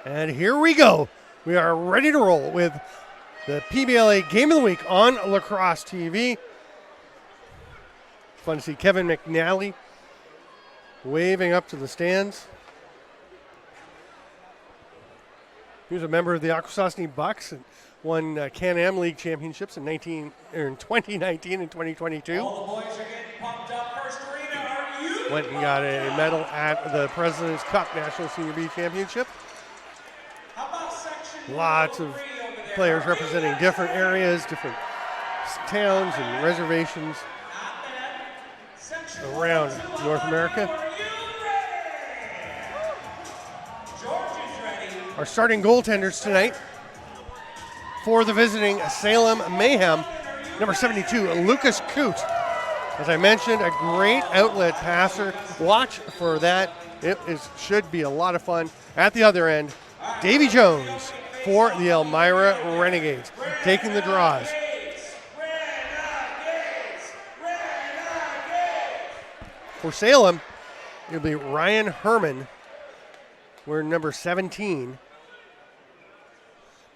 And here we go. We are ready to roll with the PBLA Game of the Week on Lacrosse TV. Fun to see Kevin McNally waving up to the stands. He was a member of the Akwesasne Bucks and won Can-Am League championships in 2019 and 2022. All the boys are getting pumped up. First arena, are you? Went and got a medal at the President's Cup National Senior B Championship. How about section Lots of players representing different areas, different towns and reservations around North America. Our starting goaltenders tonight for the visiting Salem Mayhem, number 72, Lucas Coote. As I mentioned, a great outlet passer. Watch for that. It should be a lot of fun. At the other end, Davy Jones for the Elmira Renegades, taking the draws. For Salem, it'll be Ryan Herman. We're number 17.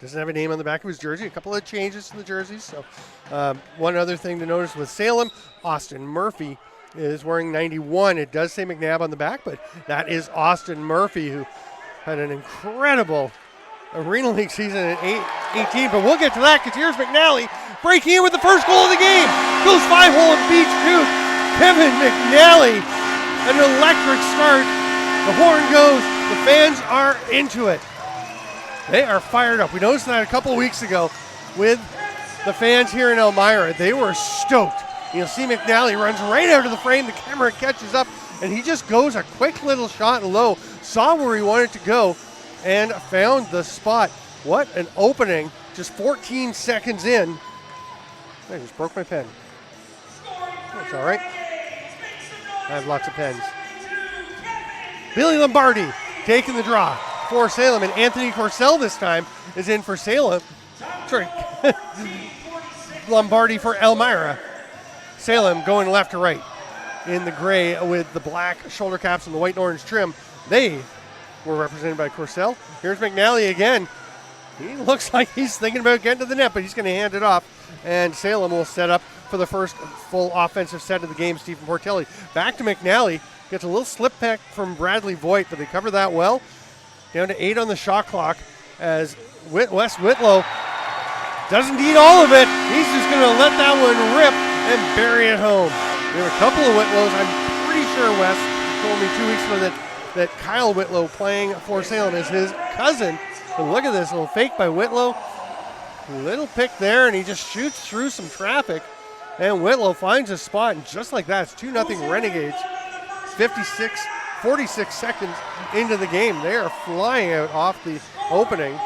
Doesn't have a name on the back of his jersey. A couple of changes to the jerseys. So, one other thing to notice with Salem, Austin Murphy is wearing 91. It does say McNabb on the back, but that is Austin Murphy, who had an incredible Arena League season in 18. But we'll get to that because here's McNally breaking in with the first goal of the game. Goes 5-hole and beats Coote. Kevin McNally, an electric start. The horn goes. The fans are into it. They are fired up. We noticed that a couple of weeks ago with the fans here in Elmira. They were stoked. You'll see McNally runs right out of the frame. The camera catches up, and he just goes a quick little shot low. Saw where he wanted to go and found the spot. What an opening. Just 14 seconds in. I just broke my pen. That's all right. I have lots of pens. Billy Lombardi taking the draw for Salem, and Anthony Corsell this time is in for Salem. Sorry, Lombardi for Elmira. Salem going left to right in the gray with the black shoulder caps and the white and orange trim. They were represented by Corsell. Here's McNally again. He looks like he's thinking about getting to the net, but he's going to hand it off, and Salem will set up for the first full offensive set of the game. Stephen Portelli back to McNally. Gets a little slip peck from Bradley Voigt, but they cover that well. Down to 8 on the shot clock as Wes Whitlow doesn't need all of it. He's just going to let that one rip and bury it home. We have a couple of Whitlows. I'm pretty sure Wes told me 2 weeks ago that Kyle Whitlow playing for Salem is his cousin. But look at this little fake by Whitlow. Little pick there, and he just shoots through some traffic. And Whitlow finds a spot, and just like that, it's 2-0 Renegades. 46 seconds into the game. They are flying out off the opening.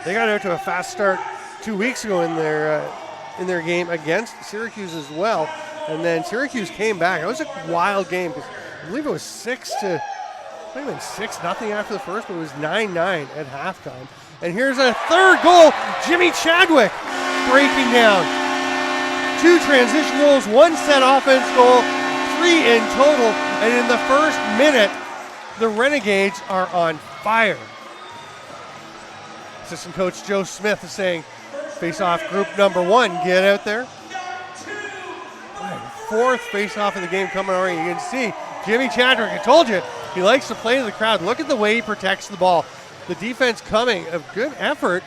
They got out to a fast start 2 weeks ago in their game against Syracuse as well. And then Syracuse came back. It was a wild game because I believe it was 6-0 after the first, but it was 9-9 at halftime. And here's a third goal. Jimmy Chadwick breaking down. 2 transition goals, 1 set offense goal, 3 in total, and in the first minute, the Renegades are on fire. Assistant coach Joe Smith is saying, face-off group number 1, get out there. Fourth face-off of the game coming already. You can see Jimmy Chadwick, I told you, he likes to play to the crowd. Look at the way he protects the ball. The defense coming, a good effort,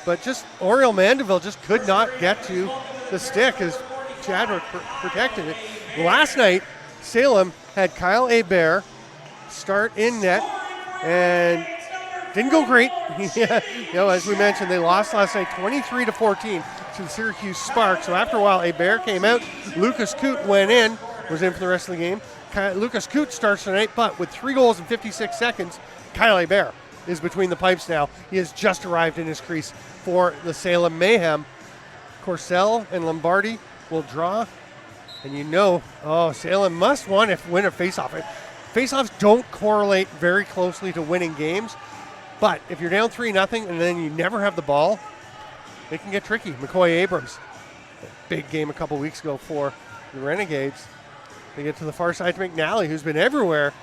but just Oriel Mandeville just could not get to the stick as Chadwick protected it. Last night, Salem had Kyle Hebert start in net, and didn't go great. As we mentioned, they lost last night 23-14 to the Syracuse Sparks. So after a while, Hebert came out. Lucas Coote went in, was in for the rest of the game. Lucas Coote starts tonight, but with 3 goals in 56 seconds, Kyle Hebert is between the pipes now. He has just arrived in his crease for the Salem Mayhem. Corsell and Lombardi will draw. And Salem must win a faceoff. Faceoffs don't correlate very closely to winning games, but if you're down 3-0 and then you never have the ball, it can get tricky. McCoy Abrams, big game a couple weeks ago for the Renegades. They get to the far side to McNally, who's been everywhere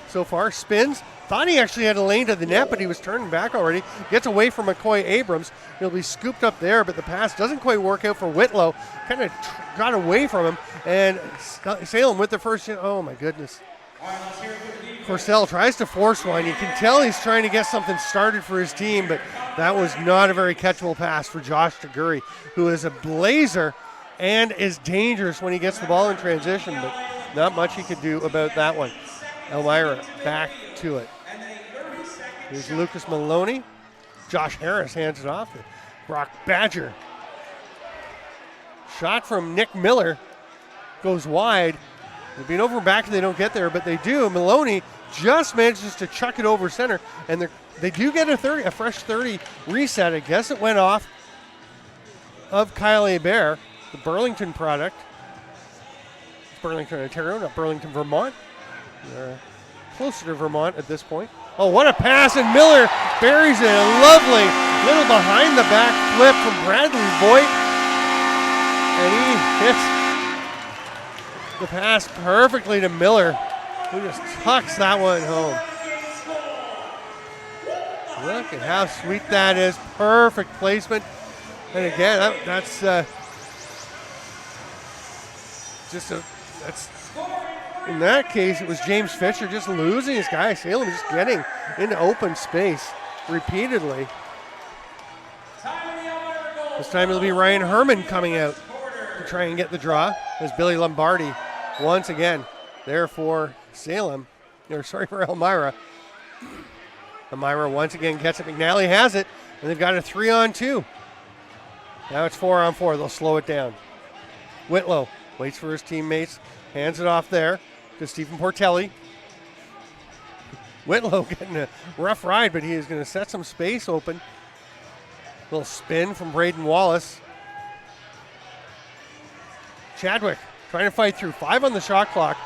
so far. Spins. Thought he actually had a lane to the net, but he was turning back already. Gets away from McCoy Abrams. He'll be scooped up there, but the pass doesn't quite work out for Whitlow. Kind of got away from him, and Salem with the first hit. Oh, my goodness. Corsell tries to force one. You can tell he's trying to get something started for his team, but that was not a very catchable pass for Josh Taguri, who is a blazer and is dangerous when he gets the ball in transition, but not much he could do about that one. Elmira back to it. Here's Lucas Maloney. Josh Harris hands it off to Brock Badger. Shot from Nick Miller goes wide. They've been over back and they don't get there, but they do. Maloney just manages to chuck it over center, and they do get a fresh 30 reset. I guess it went off of Kyle Hebert, the Burlington product. It's Burlington, Ontario, not Burlington, Vermont. They're closer to Vermont at this point. Oh, what a pass, and Miller buries it. A lovely little behind the back flip from Bradley Voigt. And he hits the pass perfectly to Miller, who just tucks that one home. Look at how sweet that is. Perfect placement. And again, that's in that case, it was James Fisher just losing his guy. Salem just getting into open space repeatedly. This time it'll be Ryan Herman coming out to try and get the draw as Billy Lombardi once again there for Salem, or sorry, for Elmira. Elmira once again gets it. McNally has it, and they've got a 3-on-2. Now it's 4-on-4. They'll slow it down. Whitlow waits for his teammates, hands it off there to Stephen Portelli. Whitlow getting a rough ride, but he is going to set some space open. Little spin from Braden Wallace. Chadwick trying to fight through. 5 on the shot clock.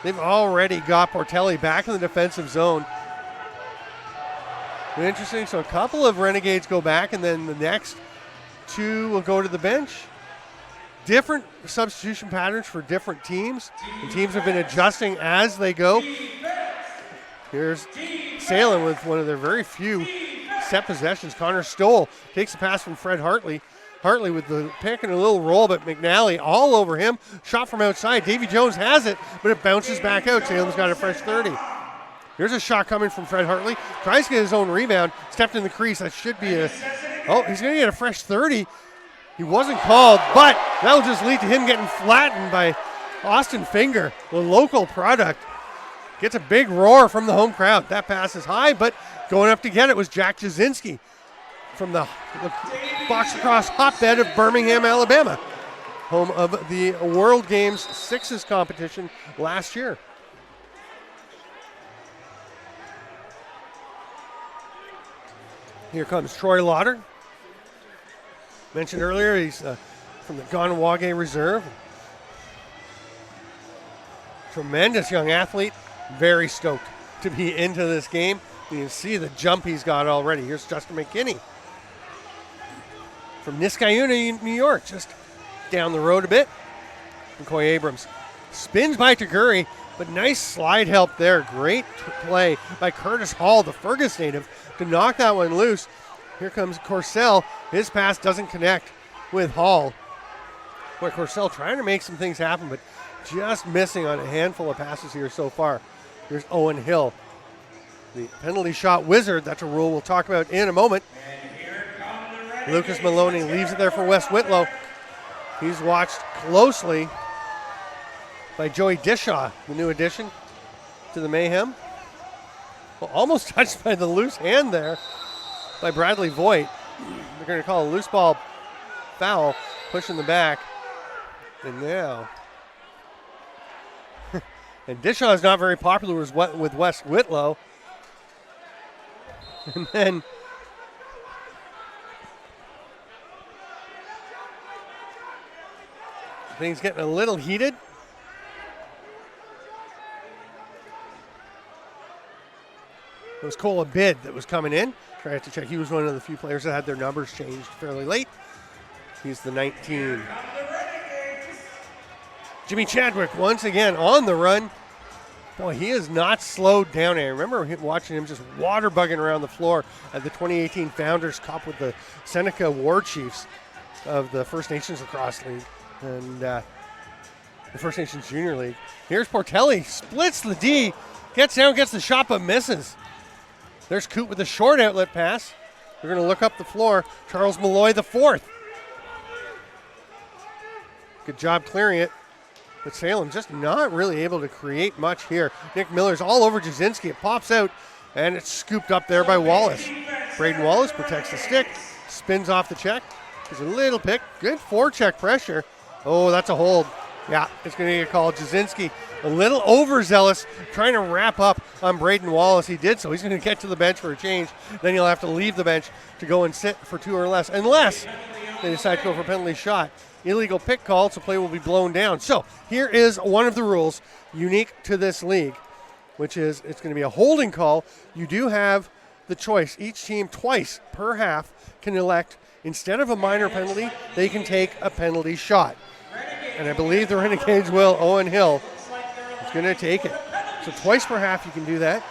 They've already got Portelli back in the defensive zone. Interesting. So a couple of Renegades go back, and then the next 2 will go to the bench. Different substitution patterns for different teams. The teams have been adjusting as they go. Here's Salem with one of their very few set possessions. Connor Stoll takes the pass from Fred Hartley. Hartley with the pick and a little roll, but McNally all over him. Shot from outside. Davy Jones has it, but it bounces back out. Salem's got a fresh 30. Here's a shot coming from Fred Hartley. Tries to get his own rebound. Stepped in the crease. That should be a... Oh, he's going to get a fresh 30. He wasn't called, but that'll just lead to him getting flattened by Austin Finger, the local product. Gets a big roar from the home crowd. That pass is high, but going up to get it was Jack Jasinski from the box across hotbed of Birmingham, Alabama, home of the World Games Sixes competition last year. Here comes Troy Lauder. Mentioned earlier, he's from the Ganawage Reserve. Tremendous young athlete. Very stoked to be into this game. You can see the jump he's got already. Here's Justin McKinney from Niskayuna, New York, just down the road a bit. McCoy Abrams spins by Taguri, but nice slide help there. Great play by Curtis Hall, the Fergus native, to knock that one loose. Here comes Corsell. His pass doesn't connect with Hall. Boy, Corsell trying to make some things happen, but just missing on a handful of passes here so far. Here's Owen Hill, the penalty shot wizard. That's a rule we'll talk about in a moment. Lucas Maloney leaves it there for Wes Whitlow. He's watched closely by Joey Dishaw, the new addition to the Mayhem. Well, almost touched by the loose hand there by Bradley Voigt. They're going to call a loose ball foul, pushing the back. And now... and Dishaw is not very popular with Wes Whitlow. And then... things getting a little heated. It was Cole Abid that was coming in. I have to check. He was one of the few players that had their numbers changed fairly late. He's the 19. Jimmy Chadwick once again on the run. Boy, he is not slowed down. I remember watching him just water bugging around the floor at the 2018 Founders Cup with the Seneca War Chiefs of the First Nations Lacrosse League and the First Nations Junior League. Here's Portelli, splits the D, gets down, gets the shot, but misses. There's Coot with a short outlet pass. They're going to look up the floor. Charles Malloy, the fourth. Good job clearing it. But Salem just not really able to create much here. Nick Miller's all over Jasinski. It pops out, and it's scooped up there by Wallace. Braden Wallace protects the stick, spins off the check. There's a little pick. Good forecheck pressure. Oh, that's a hold. Yeah, it's going to get called. Jasinski a little overzealous, trying to wrap up on Braden Wallace. He did so. He's going to get to the bench for a change. Then he'll have to leave the bench to go and sit for 2 or less, unless they decide to go for a penalty shot. Illegal pick call, so play will be blown down. So here is one of the rules unique to this league, which is it's going to be a holding call. You do have the choice. Each team twice per half can elect, instead of a minor penalty, they can take a penalty shot. And I believe the Renegades will. Owen Hill is going to take it. So twice per half you can do that.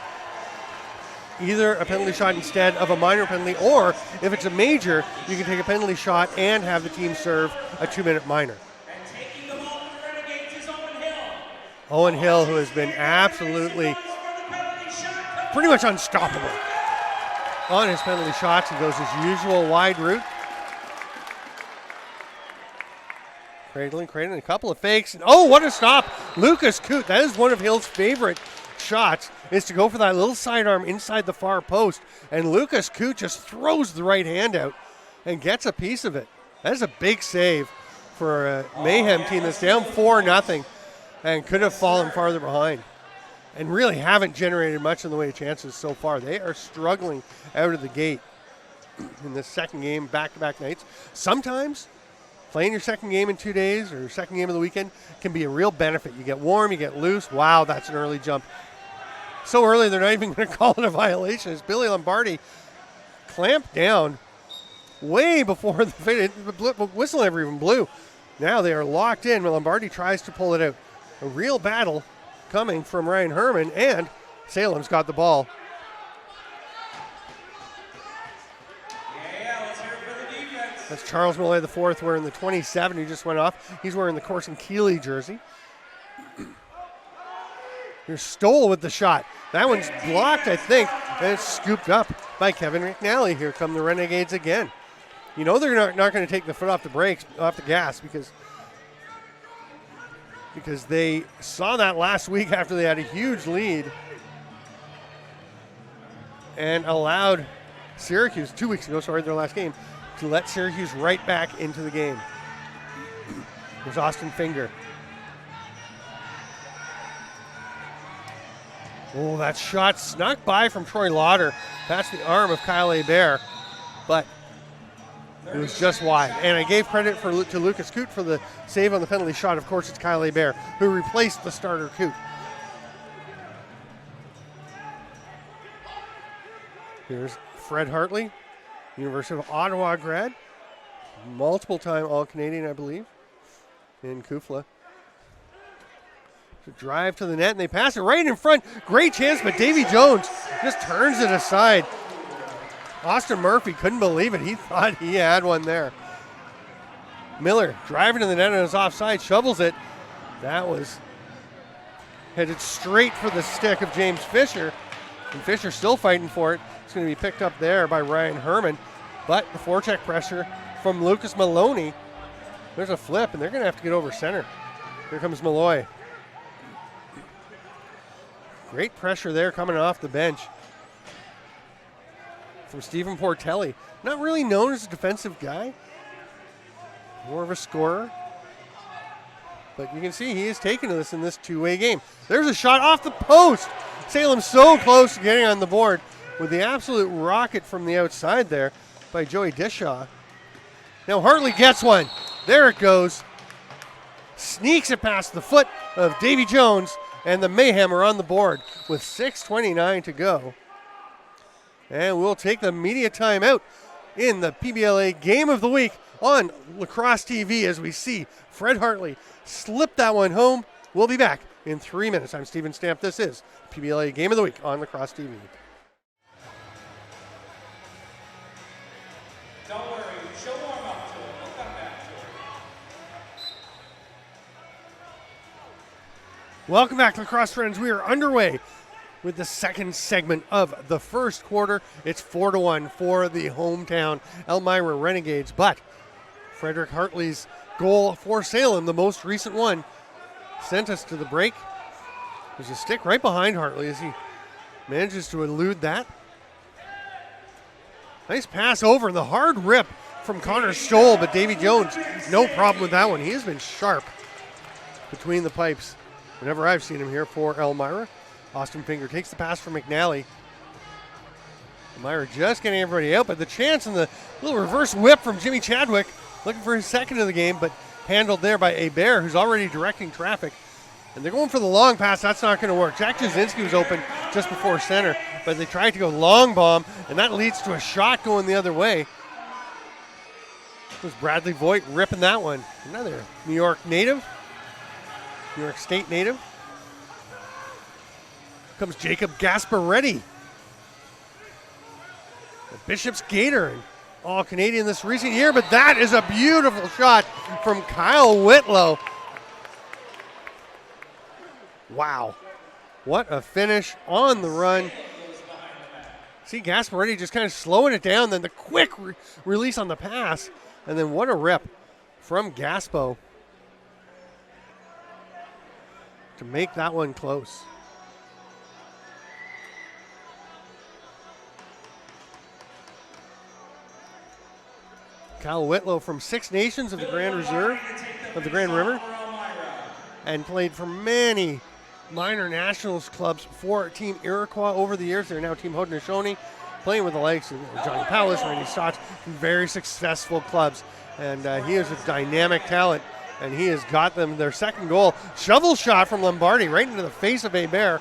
Either a penalty shot instead of a minor penalty, or if it's a major, you can take a penalty shot and have the team serve a 2-minute minor. Owen Hill, who has been absolutely pretty much unstoppable on his penalty shots. He goes his usual wide route. Cradling, a couple of fakes. Oh, what a stop. Lucas Coot, that is one of Hill's favorite shots, is to go for that little sidearm inside the far post. And Lucas Coot just throws the right hand out and gets a piece of it. That is a big save for a Mayhem team that's down 4-0 and could have fallen farther behind. And really haven't generated much in the way of chances so far. They are struggling out of the gate in this second game, back-to-back nights. Sometimes playing your second game in 2 days or second game of the weekend can be a real benefit. You get warm, you get loose. Wow, that's an early jump. So early, they're not even going to call it a violation. As Billy Lombardi clamped down way before the whistle ever even blew. Now they are locked in. Lombardi tries to pull it out. A real battle coming from Ryan Herman, and Salem's got the ball. That's Charles Malloy, the fourth, wearing the 27 who just went off. He's wearing the Corson Keeley jersey. Here's Stoll with the shot. That one's blocked, I think, and it's scooped up by Kevin McNally. Here come the Renegades again. You know they're not going to take the foot off the brakes, off the gas, because they saw that last week after they had a huge lead and allowed Syracuse, 2 weeks ago, their last game, to let Syracuse right back into the game. There's Austin Finger. Oh, that shot snuck by from Troy Lauder past the arm of Kyle Hebert, but it was just wide. And I gave credit to Lucas Coot for the save on the penalty shot. Of course, it's Kyle Hebert, who replaced the starter Coot. Here's Fred Hartley, University of Ottawa grad, multiple-time All-Canadian, I believe, in Kufla. To drive to the net, and they pass it right in front. Great chance, but Davy Jones just turns it aside. Austin Murphy couldn't believe it. He thought he had one there. Miller driving to the net on his offside, shovels it. That was headed straight for the stick of James Fisher, and Fisher still fighting for it. It's going to be picked up there by Ryan Herman, but the forecheck pressure from Lucas Maloney. There's a flip, and they're going to have to get over center. Here comes Malloy. Great pressure there coming off the bench from Stephen Portelli. Not really known as a defensive guy, more of a scorer. But you can see he is taking to this in this two-way game. There's a shot off the post. Salem so close to getting on the board with the absolute rocket from the outside there by Joey Dishaw. Now Hartley gets one. There it goes. Sneaks it past the foot of Davy Jones, and the Mayhem are on the board with 6:29 to go. And we'll take the media timeout in the PBLA Game of the Week on Lacrosse TV as we see Fred Hartley slip that one home We'll be back in 3 minutes. I'm Steven Stamp. This is PBLA Game of the Week on Lacrosse TV. Don't worry, she'll warm up to it. We'll come back to it. Welcome back, Lacrosse friends. We are underway with the second segment of the first quarter. It's 4-1 for the hometown Elmira Renegades, but Frederick Hartley's goal for Salem, the most recent one, sent us to the break. There's a stick right behind Hartley as he manages to elude that. Nice pass over, the hard rip from Connor Stoll, but Davy Jones, no problem with that one. He has been sharp between the pipes whenever I've seen him here for Elmira. Austin Finger takes the pass from McNally. Elmira just getting everybody out, but the chance and the little reverse whip from Jimmy Chadwick, looking for his second of the game, but handled there by Hebert, who's already directing traffic. And they're going for the long pass. That's not going to work. Jack Jasinski was open just before center, but they tried to go long bomb, and that leads to a shot going the other way. It was Bradley Voigt ripping that one. Another New York native, New York State native. Comes Jacob Gasparetti. The Bishop's Gator, and all Canadian this recent year, but that is a beautiful shot from Kyle Whitlow. Wow. What a finish on the run. See Gasparetti just kind of slowing it down, then the quick release on the pass, and then what a rip from Gaspo to make that one close. Kyle Whitlow from Six Nations of the Grand Reserve, of the Grand River, and played for many minor nationals clubs for Team Iroquois over the years. They're now Team Haudenosaunee, playing with the likes of Johnny Powlis, Randy Stotts, very successful clubs. And he is a dynamic talent, and he has got them their second goal. Shovel shot from Lombardi right into the face of Hebert,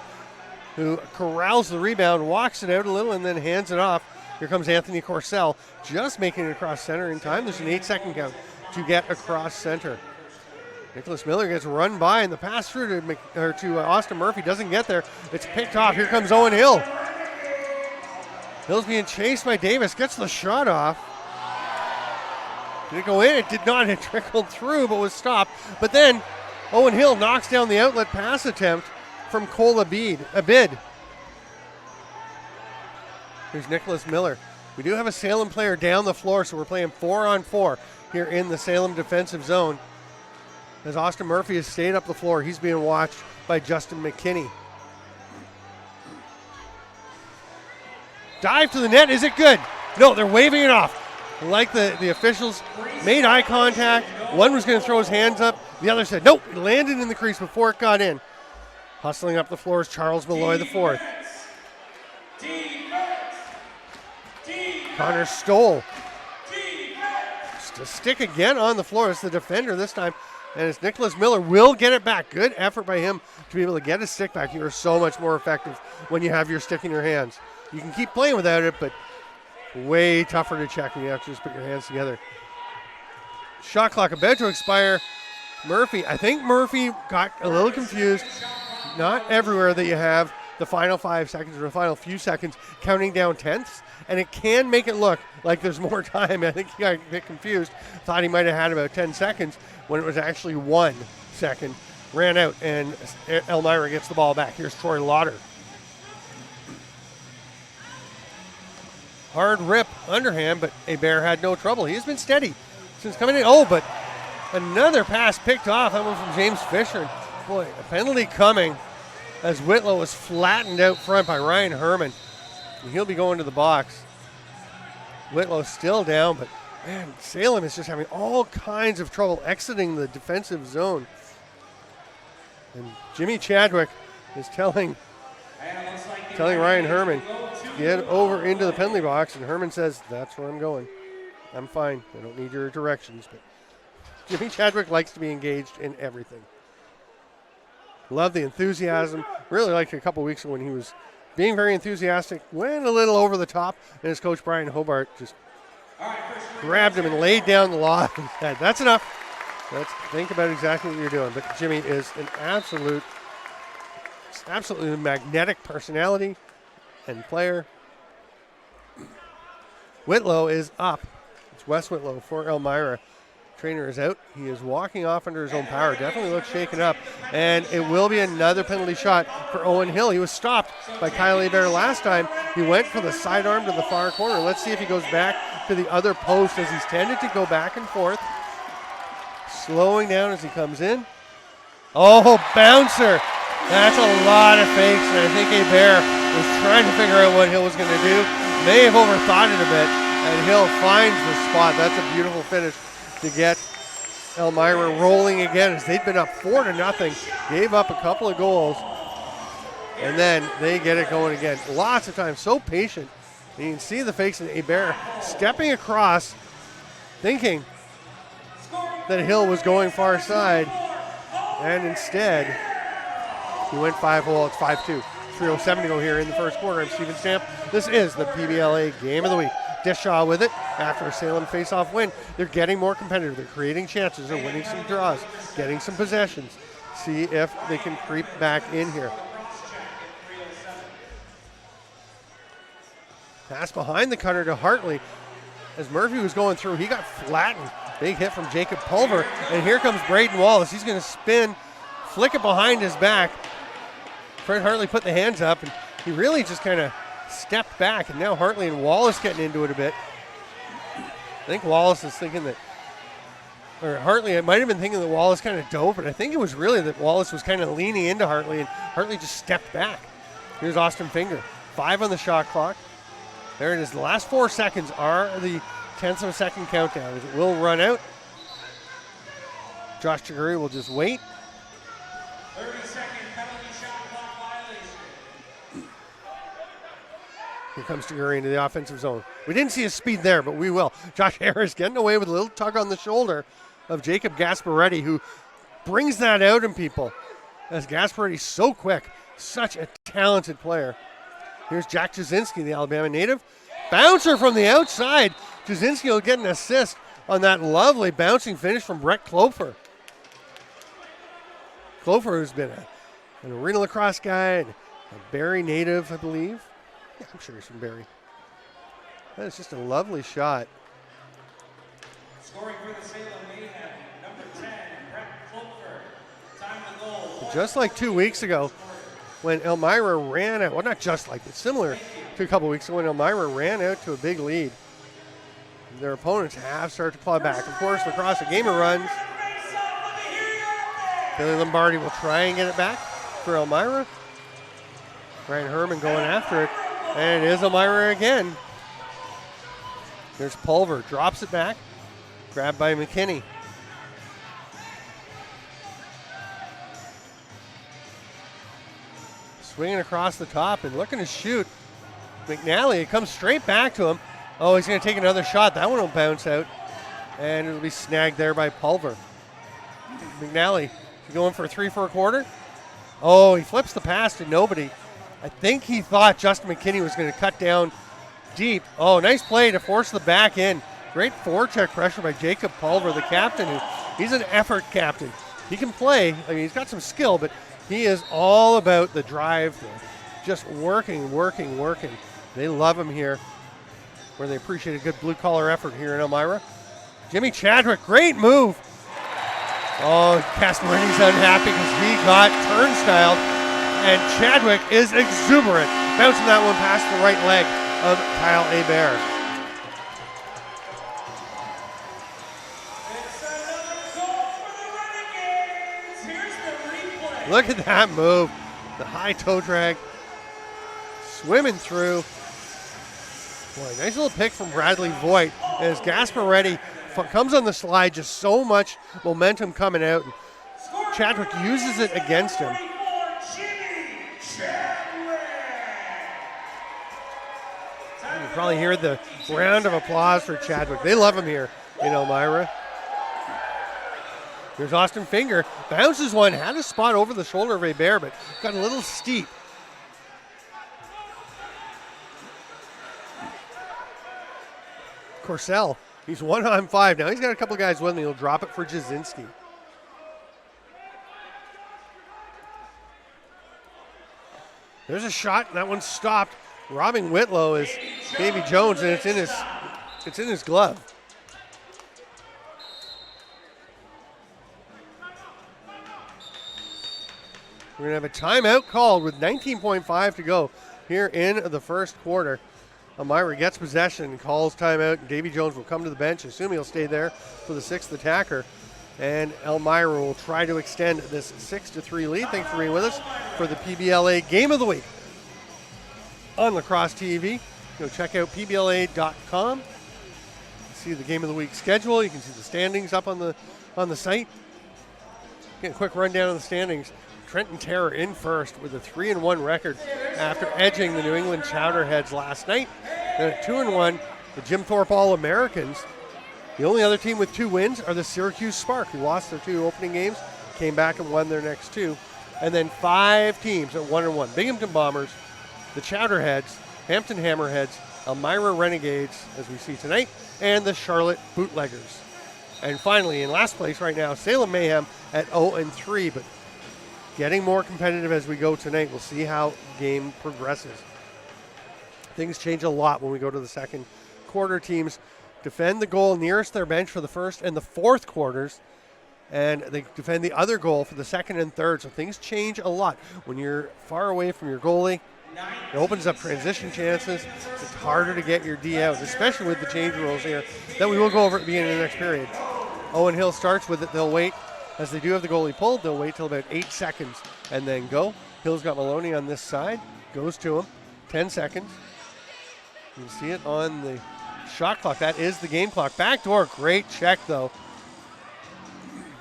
who corrals the rebound, walks it out a little, and then hands it off. Here comes Anthony Corsell, just making it across center in time. There's an 8-second count to get across center. Nicholas Miller gets run by, and the pass through to Austin Murphy doesn't get there. It's picked off. Here comes Owen Hill. Hill's being chased by Davis, gets the shot off. Did it go in? It did not. It trickled through, but was stopped. But then Owen Hill knocks down the outlet pass attempt from Cole Abid. Here's Nicholas Miller. We do have a Salem player down the floor, so we're playing 4-on-4 here in the Salem defensive zone. As Austin Murphy has stayed up the floor, he's being watched by Justin McKinney. Dive to the net, is it good? No, they're waving it off. Like the officials made eye contact. One was going to throw his hands up. The other said, nope, it landed in the crease before it got in. Hustling up the floor is Charles Malloy IV. Connor Stoll. Just a stick again on the floor. It's the defender this time. And it's Nicholas Miller will get it back. Good effort by him to be able to get his stick back. You are so much more effective when you have your stick in your hands. You can keep playing without it, but way tougher to check when you have to just put your hands together. Shot clock about to expire. Murphy, I think Murphy got a little confused. Not everywhere that you have the final 5 seconds or the final few seconds counting down tenths, and it can make it look like there's more time. I think he got a bit confused, thought he might have had about 10 seconds when it was actually 1 second. Ran out, and Elmira gets the ball back. Here's Troy Lauder. Hard rip underhand, but Hebert had no trouble. He has been steady since coming in. Oh, but another pass picked off. That one from James Fisher. Boy, a penalty coming as Whitlow was flattened out front by Ryan Herman. And he'll be going to the box. Whitlow still down, but man, Salem is just having all kinds of trouble exiting the defensive zone. And Jimmy Chadwick is telling Ryan Herman to get over into the penalty box, and Herman says, that's where I'm going. I'm fine. I don't need your directions. But Jimmy Chadwick likes to be engaged in everything. Love the enthusiasm. Really liked it a couple weeks ago when he was being very enthusiastic, went a little over the top, and his coach Brian Hobart just grabbed him and laid down the law and said, that's enough. Let's think about exactly what you're doing. But Jimmy is an absolutely magnetic personality and player. Whitlow is up. It's Wes Whitlow for Elmira. Trainer is out. He is walking off under his own power. Definitely looks shaken up. And it will be another penalty shot for Owen Hill. He was stopped by Kyle Hebert last time. He went for the sidearm to the far corner. Let's see if he goes back to the other post as he's tended to go back and forth. Slowing down as he comes in. Oh, bouncer. That's a lot of fakes, and I think Hebert was trying to figure out what Hill was going to do. May have overthought it a bit, and Hill finds the spot. That's a beautiful finish to get Elmira rolling again as they'd been up 4-0, gave up a couple of goals, and then they get it going again. Lots of time, so patient. And you can see the fakes of Hebert stepping across, thinking that Hill was going far side, and instead he went 5-hole. It's 5-2. 3:07 to go here in the first quarter. I'm Steven Stamp. This is the PBLA Game of the Week. Dishaw with it after a Salem face-off win. They're getting more competitive. They're creating chances. They're winning some draws, getting some possessions. See if they can creep back in here. Pass behind the cutter to Hartley. As Murphy was going through, he got flattened. Big hit from Jacob Pulver. And here comes Braden Wallace. He's going to spin, flick it behind his back. Fred Hartley put the hands up, and he really just kind of stepped back. And now Hartley and Wallace getting into it a bit. I think Wallace is thinking that, or Hartley, it might have been thinking that Wallace kind of dove, but I think it was really that Wallace was kind of leaning into Hartley, and Hartley just stepped back. Here's Austin Finger. 5 on the shot clock. There it is. The last 4 seconds are the tenths of a second countdown. It will run out. Josh Chiguri will just wait. 30-second penalty shot clock violation. Here comes Chiguri into the offensive zone. We didn't see his speed there, but we will. Josh Harris getting away with a little tug on the shoulder of Jacob Gasparetti, who brings that out in people. As Gasparetti's so quick, such a talented player. Here's Jack Jasinski, the Alabama native. Bouncer from the outside. Jasinski will get an assist on that lovely bouncing finish from Brett Clofer. Clofer, who's been an arena lacrosse guy, and a Barrie native, I believe. Yeah, I'm sure he's from Barrie. That is just a lovely shot. Scoring for the Salem Mayhem, number 10, Brett Clofer. Time to goal. Just like 2 weeks ago, when Elmira ran out, well, not just like, but similar to a couple weeks ago when Elmira ran out to a big lead. Their opponents have started to claw back. Of course, lacrosse, a game of runs. Billy Lombardi will try and get it back for Elmira. Ryan Herman going after it, and it is Elmira again. There's Pulver, drops it back, grabbed by McKinney. Swinging across the top and looking to shoot. McNally, it comes straight back to him. Oh, he's going to take another shot. That one will bounce out, and it'll be snagged there by Pulver. McNally going for a 3 for a quarter. Oh, he flips the pass to nobody. I think he thought Justin McKinney was going to cut down deep. Oh, nice play to force the back in. Great forecheck pressure by Jacob Pulver, the captain. He's an effort captain. He can play. I mean, he's got some skill, but he is all about the drive, just working. They love him here, where they appreciate a good blue-collar effort here in Elmira. Jimmy Chadwick, great move. Oh, Casparini's unhappy because he got turnstile, and Chadwick is exuberant, bouncing that one past the right leg of Kyle Hebert. It's another goal for the Renegades. Here's the replay. Look at that move. The high toe drag. Swimming through. Boy, nice little pick from Bradley Voigt as Gasparetti comes on the slide, just so much momentum coming out. Chadwick uses it against him. You probably hear the round of applause for Chadwick. They love him here in Elmira. Here's Austin Finger. Bounces one, had a spot over the shoulder of Hebert, but got a little steep. Corsell He's 1 on 5 now. He's got a couple guys with him. He'll drop it for Jasinski. There's a shot, and that one's stopped. Robbing Whitlow is Davy Jones, and it's in his glove. We're going to have a timeout called with 19.5 to go here in the first quarter. Elmira gets possession, calls timeout, and Davy Jones will come to the bench. Assume he'll stay there for the 6th attacker. And Elmira will try to extend this 6-3 lead. Thanks for being with us for the PBLA Game of the Week on Lacrosse TV. Go check out PBLA.com. See the Game of the Week schedule. You can see the standings up on the site. Get a quick rundown of the standings. Trenton Terror in first with a 3-1 record after edging the New England Chowderheads last night. And at 2-1, the Jim Thorpe All-Americans. The only other team with 2 wins are the Syracuse Spark, who lost their 2 opening games, came back and won their next 2. And then 5 teams at 1-1. Binghamton Bombers, the Chowderheads, Hampton Hammerheads, Elmira Renegades, as we see tonight, and the Charlotte Bootleggers. And finally, in last place right now, Salem Mayhem at 0-3, but getting more competitive as we go tonight. We'll see how the game progresses. Things change a lot when we go to the second quarter. Teams defend the goal nearest their bench for the first and the fourth quarters, and they defend the other goal for the second and third. So things change a lot. When you're far away from your goalie, it opens up transition chances. It's harder to get your D out, especially with the change rules here that we will go over at the beginning of the next period. Owen Hill starts with it. They'll wait. As they do have the goalie pulled, they'll wait till about 8 seconds and then go. Hill's got Maloney on this side. Goes to him. 10 seconds. You can see it on the shot clock. That is the game clock. Backdoor, great check though.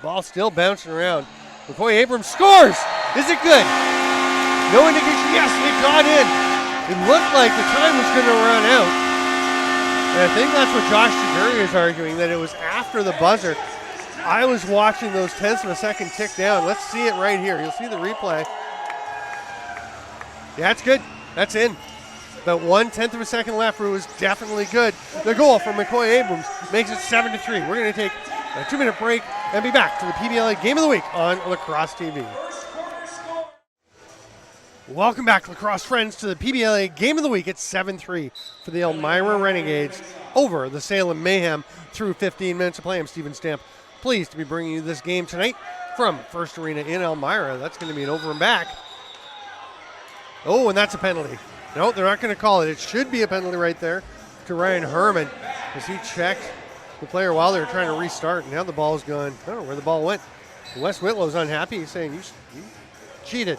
Ball still bouncing around. McCoy Abrams scores! Is it good? No indication. Yes, it got in. It looked like the time was going to run out. And I think that's what Josh Chiguri is arguing, that it was after the buzzer. I was watching those tenths of a second tick down. Let's see it right here. You'll see the replay. Yeah, it's good. That's in. About 1/10 of a second left, where it was definitely good. The goal from McCoy Abrams makes it 7-3. We're going to take a 2-minute break and be back to the PBLA Game of the Week on Lacrosse TV. Welcome back, lacrosse friends, to the PBLA Game of the Week. It's 7-3 for the Elmira Renegades over the Salem Mayhem through 15 minutes of play. I'm Steven Stamp, pleased to be bringing you this game tonight from First Arena in Elmira. That's going to be an over and back. Oh, and that's a penalty. No, they're not going to call it. It should be a penalty right there to Ryan Herman as he checked the player while they were trying to restart. Now the ball's gone. I don't know where the ball went. Wes Whitlow's unhappy. He's saying, you cheated.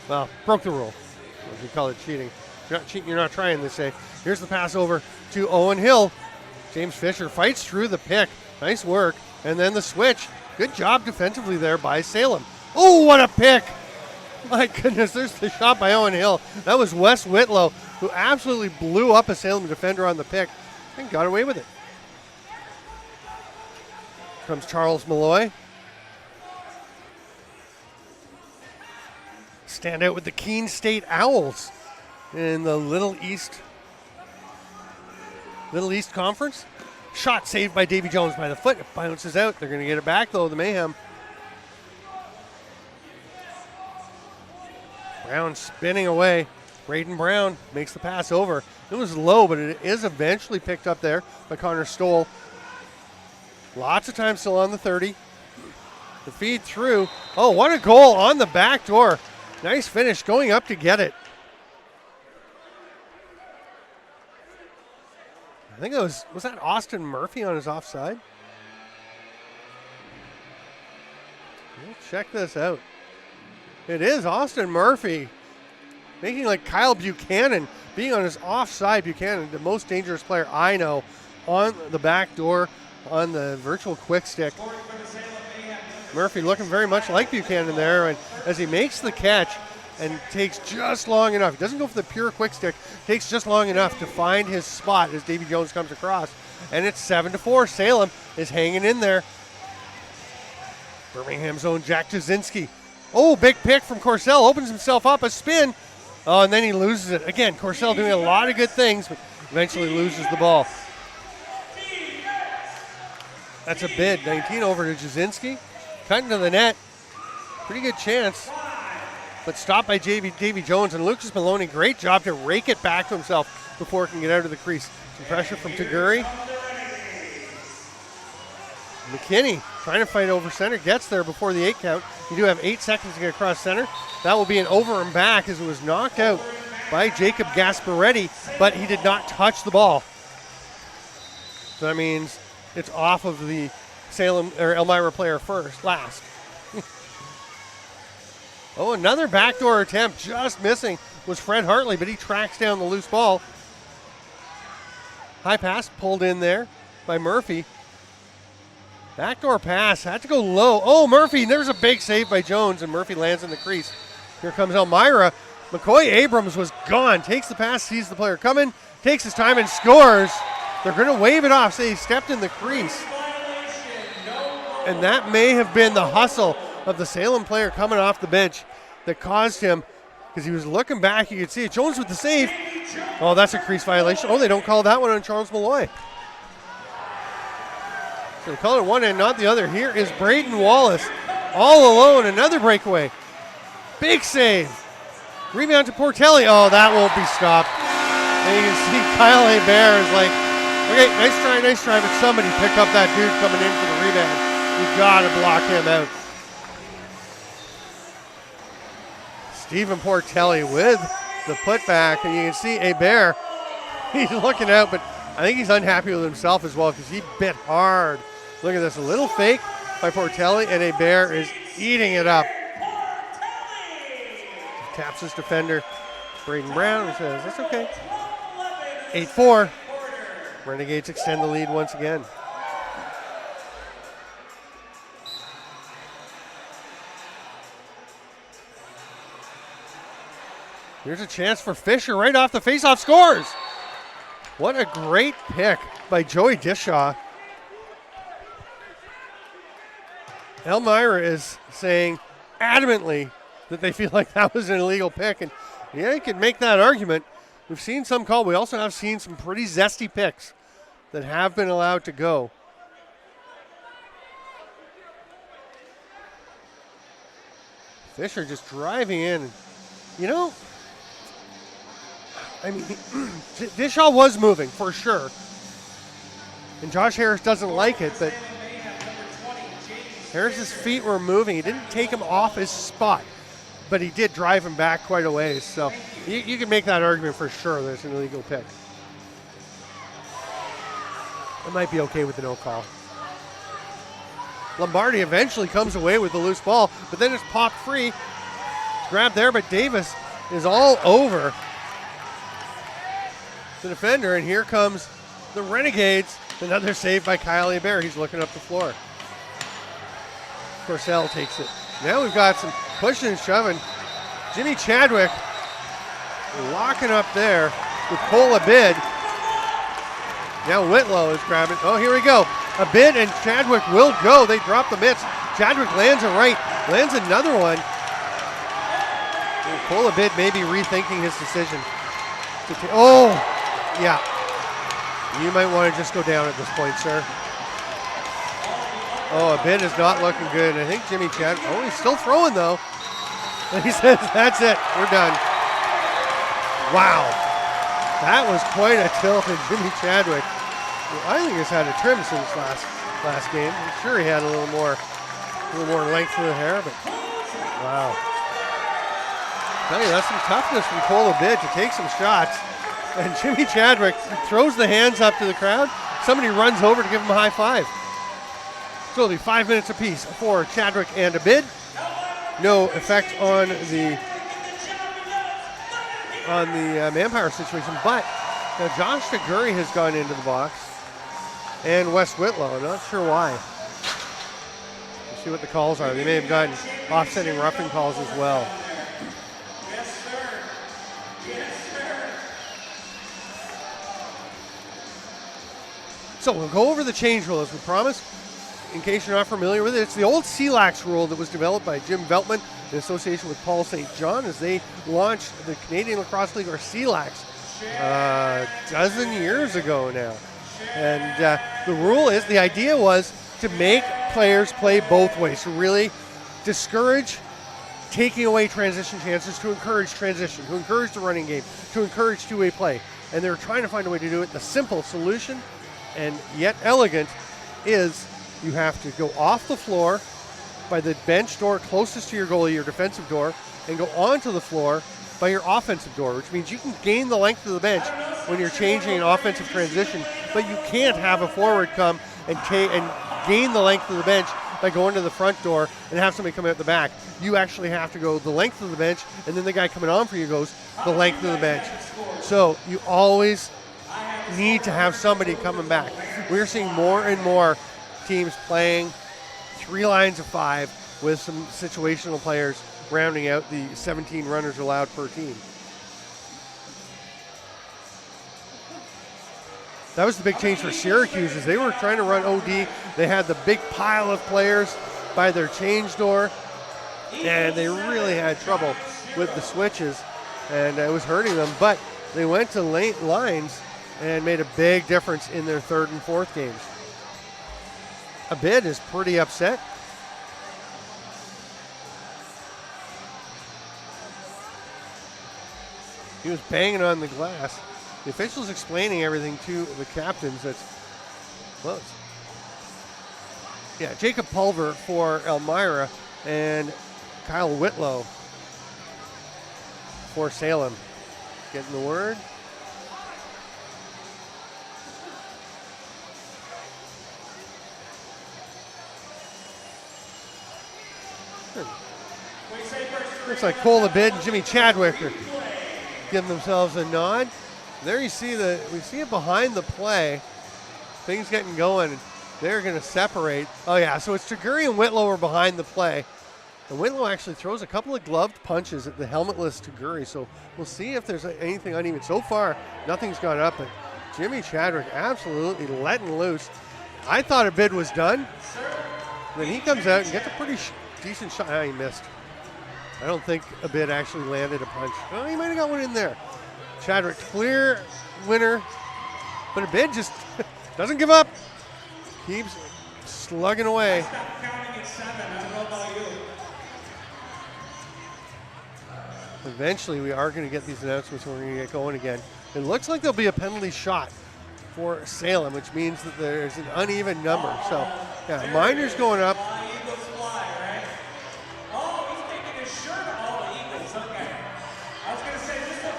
Well, broke the rule. If you call it cheating. You're not cheating, you're not trying, they say. Here's the pass over to Owen Hill. James Fisher fights through the pick. Nice work. And then the switch. Good job defensively there by Salem. Oh, what a pick. My goodness, there's the shot by Owen Hill. That was Wes Whitlow, who absolutely blew up a Salem defender on the pick and got away with it. Comes Charles Malloy. Stand out with the Keene State Owls in the Little East Conference. Shot saved by Davy Jones by the foot. It bounces out. They're going to get it back, though, the Mayhem. Brown spinning away. Braden Brown makes the pass over. It was low, but it is eventually picked up there by Connor Stoll. Lots of time still on the 30. The feed through. Oh, what a goal on the back door. Nice finish going up to get it. I think it was that Austin Murphy on his offside? Check this out. It is Austin Murphy making like Kyle Buchanan, being on his offside. Buchanan, the most dangerous player I know, on the back door on the virtual quick stick. Murphy looking very much like Buchanan there, and as he makes the catch and takes just long enough. He doesn't go for the pure quick stick, takes just long enough to find his spot as Davy Jones comes across. And it's 7-4. Salem is hanging in there. Birmingham's own Jack Jasinski. Oh, big pick from Corsell. Opens himself up, a spin. Oh, and then he loses it. Again, Corsell doing a lot of good things, but eventually loses the ball. That's a bid. 19 over to Jasinski. Cutting to the net. Pretty good chance. But stopped by Davy Jones, and Lucas Maloney, great job to rake it back to himself before it can get out of the crease. Some pressure from Taguri. McKinney trying to fight over center, gets there before the 8 count. You do have 8 seconds to get across center. That will be an over and back as it was knocked out by Jacob Gasparetti, but he did not touch the ball. So that means it's off of the Salem or Elmira player last. Oh, another backdoor attempt, just missing, was Fred Hartley, but he tracks down the loose ball. High pass pulled in there by Murphy. Backdoor pass, had to go low. Oh, Murphy, there's a big save by Jones, and Murphy lands in the crease. Here comes Elmira. McCoy Abrams was gone, takes the pass, sees the player coming, takes his time and scores. They're going to wave it off, say he stepped in the crease. And that may have been the hustle of the Salem player coming off the bench that caused him, because he was looking back, you could see it. Jones with the save. Oh, that's a crease violation. Oh, they don't call that one on Charles Malloy. So they call it one and not the other. Here is Braden Wallace all alone, another breakaway. Big save. Rebound to Portelli. Oh, that won't be stopped. And you can see Kyle Hebert is like, okay, nice try, but somebody pick up that dude coming in for the rebound. You gotta block him out. Stephen Portelli with the putback, and you can see Hebert, he's looking out, but I think he's unhappy with himself as well because he bit hard. Look at this, a little fake by Portelli, and Hebert is eating it up. Taps his defender, Braden Brown, and says, that's okay. 8-4. Renegades extend the lead once again. Here's a chance for Fisher right off the faceoff, scores. What a great pick by Joey Dishaw. Elmira is saying adamantly that they feel like that was an illegal pick, and yeah, you can make that argument. We've seen some call. We also have seen some pretty zesty picks that have been allowed to go. Fisher just driving in. You know, I mean, Dishaw was moving for sure. And Josh Harris doesn't like it, but Harris's feet were moving. He didn't take him off his spot, but he did drive him back quite a ways. So you can make that argument for sure that it's an illegal pick. It might be okay with the no call. Lombardi eventually comes away with the loose ball, but then it's popped free. Grabbed there, but Davis is all over the defender, and here comes the Renegades. Another save by Kyle Hebert. He's looking up the floor. Purcell takes it. Now we've got some pushing and shoving. Jimmy Chadwick locking up there with Cole Abid. Now Whitlow is grabbing. Oh, here we go. Abid and Chadwick will go. They drop the mitts. Chadwick lands a right, lands another one. And Cole Abid may be rethinking his decision. Oh, yeah. You might want to just go down at this point, sir. Oh, Abid is not looking good. I think Jimmy Chadwick, oh, he's still throwing though. And he says, that's it, we're done. Wow. That was quite a tilt in Jimmy Chadwick. I think he's had a trim since last game. I'm sure he had a little more length to the hair, but wow. I tell you, that's some toughness from Cole Abid to take some shots. And Jimmy Chadwick throws the hands up to the crowd. Somebody runs over to give him a high five. So it'll be 5 minutes apiece for Chadwick and Abid. No effect on the manpower situation, but now Josh Taguri has gone into the box, and Wes Whitlow. I'm not sure why. We'll see what the calls are. They may have gotten offsetting roughing calls as well. So we'll go over the change rule as we promised. In case you're not familiar with it, it's the old CLAX rule that was developed by Jim Veltman in association with Paul St. John as they launched the Canadian Lacrosse League, or CLAX, a dozen years ago now. And the rule is, the idea was to make players play both ways, to really discourage taking away transition chances, to encourage transition, to encourage the running game, to encourage two-way play. And they're trying to find a way to do it. The simple solution, and yet elegant, is you have to go off the floor by the bench door closest to your goalie, your defensive door, and go onto the floor by your offensive door, which means you can gain the length of the bench when you're changing an offensive transition, but you can't have a forward come and gain the length of the bench by going to the front door and have somebody come out the back. You actually have to go the length of the bench, and then the guy coming on for you goes the length of the bench. So you always need to have somebody coming back. We're seeing more and more teams playing 3 lines of 5 with some situational players rounding out the 17 runners allowed per team. That was the big change for Syracuse, as they were trying to run OD. They had the big pile of players by their change door, and they really had trouble with the switches, and it was hurting them. But they went to late lines and made a big difference in their 3rd and 4th games. Abid is pretty upset. He was banging on the glass. The officials explaining everything to the captains. Jacob Pulver for Elmira and Kyle Whitlow for Salem. Getting the word. Looks like Cole Abid and Jimmy Chadwick are giving themselves a nod. There we see it behind the play. Things getting going. They're going to separate. Oh yeah, so it's Taguri and Whitlow are behind the play. And Whitlow actually throws a couple of gloved punches at the helmetless Taguri. So we'll see if there's anything uneven. So far, nothing's gone up, but Jimmy Chadwick absolutely letting loose. I thought Abid was done. And then he comes out and gets a pretty decent shot. Oh, he missed. I don't think Abid actually landed a punch. Oh, he might have got one in there. Chadwick, clear winner, but Abid just doesn't give up. Keeps slugging away. Eventually, we are going to get these announcements and we're going to get going again. It looks like there'll be a penalty shot for Salem, which means that there's an uneven number. So, yeah, Miner's going up.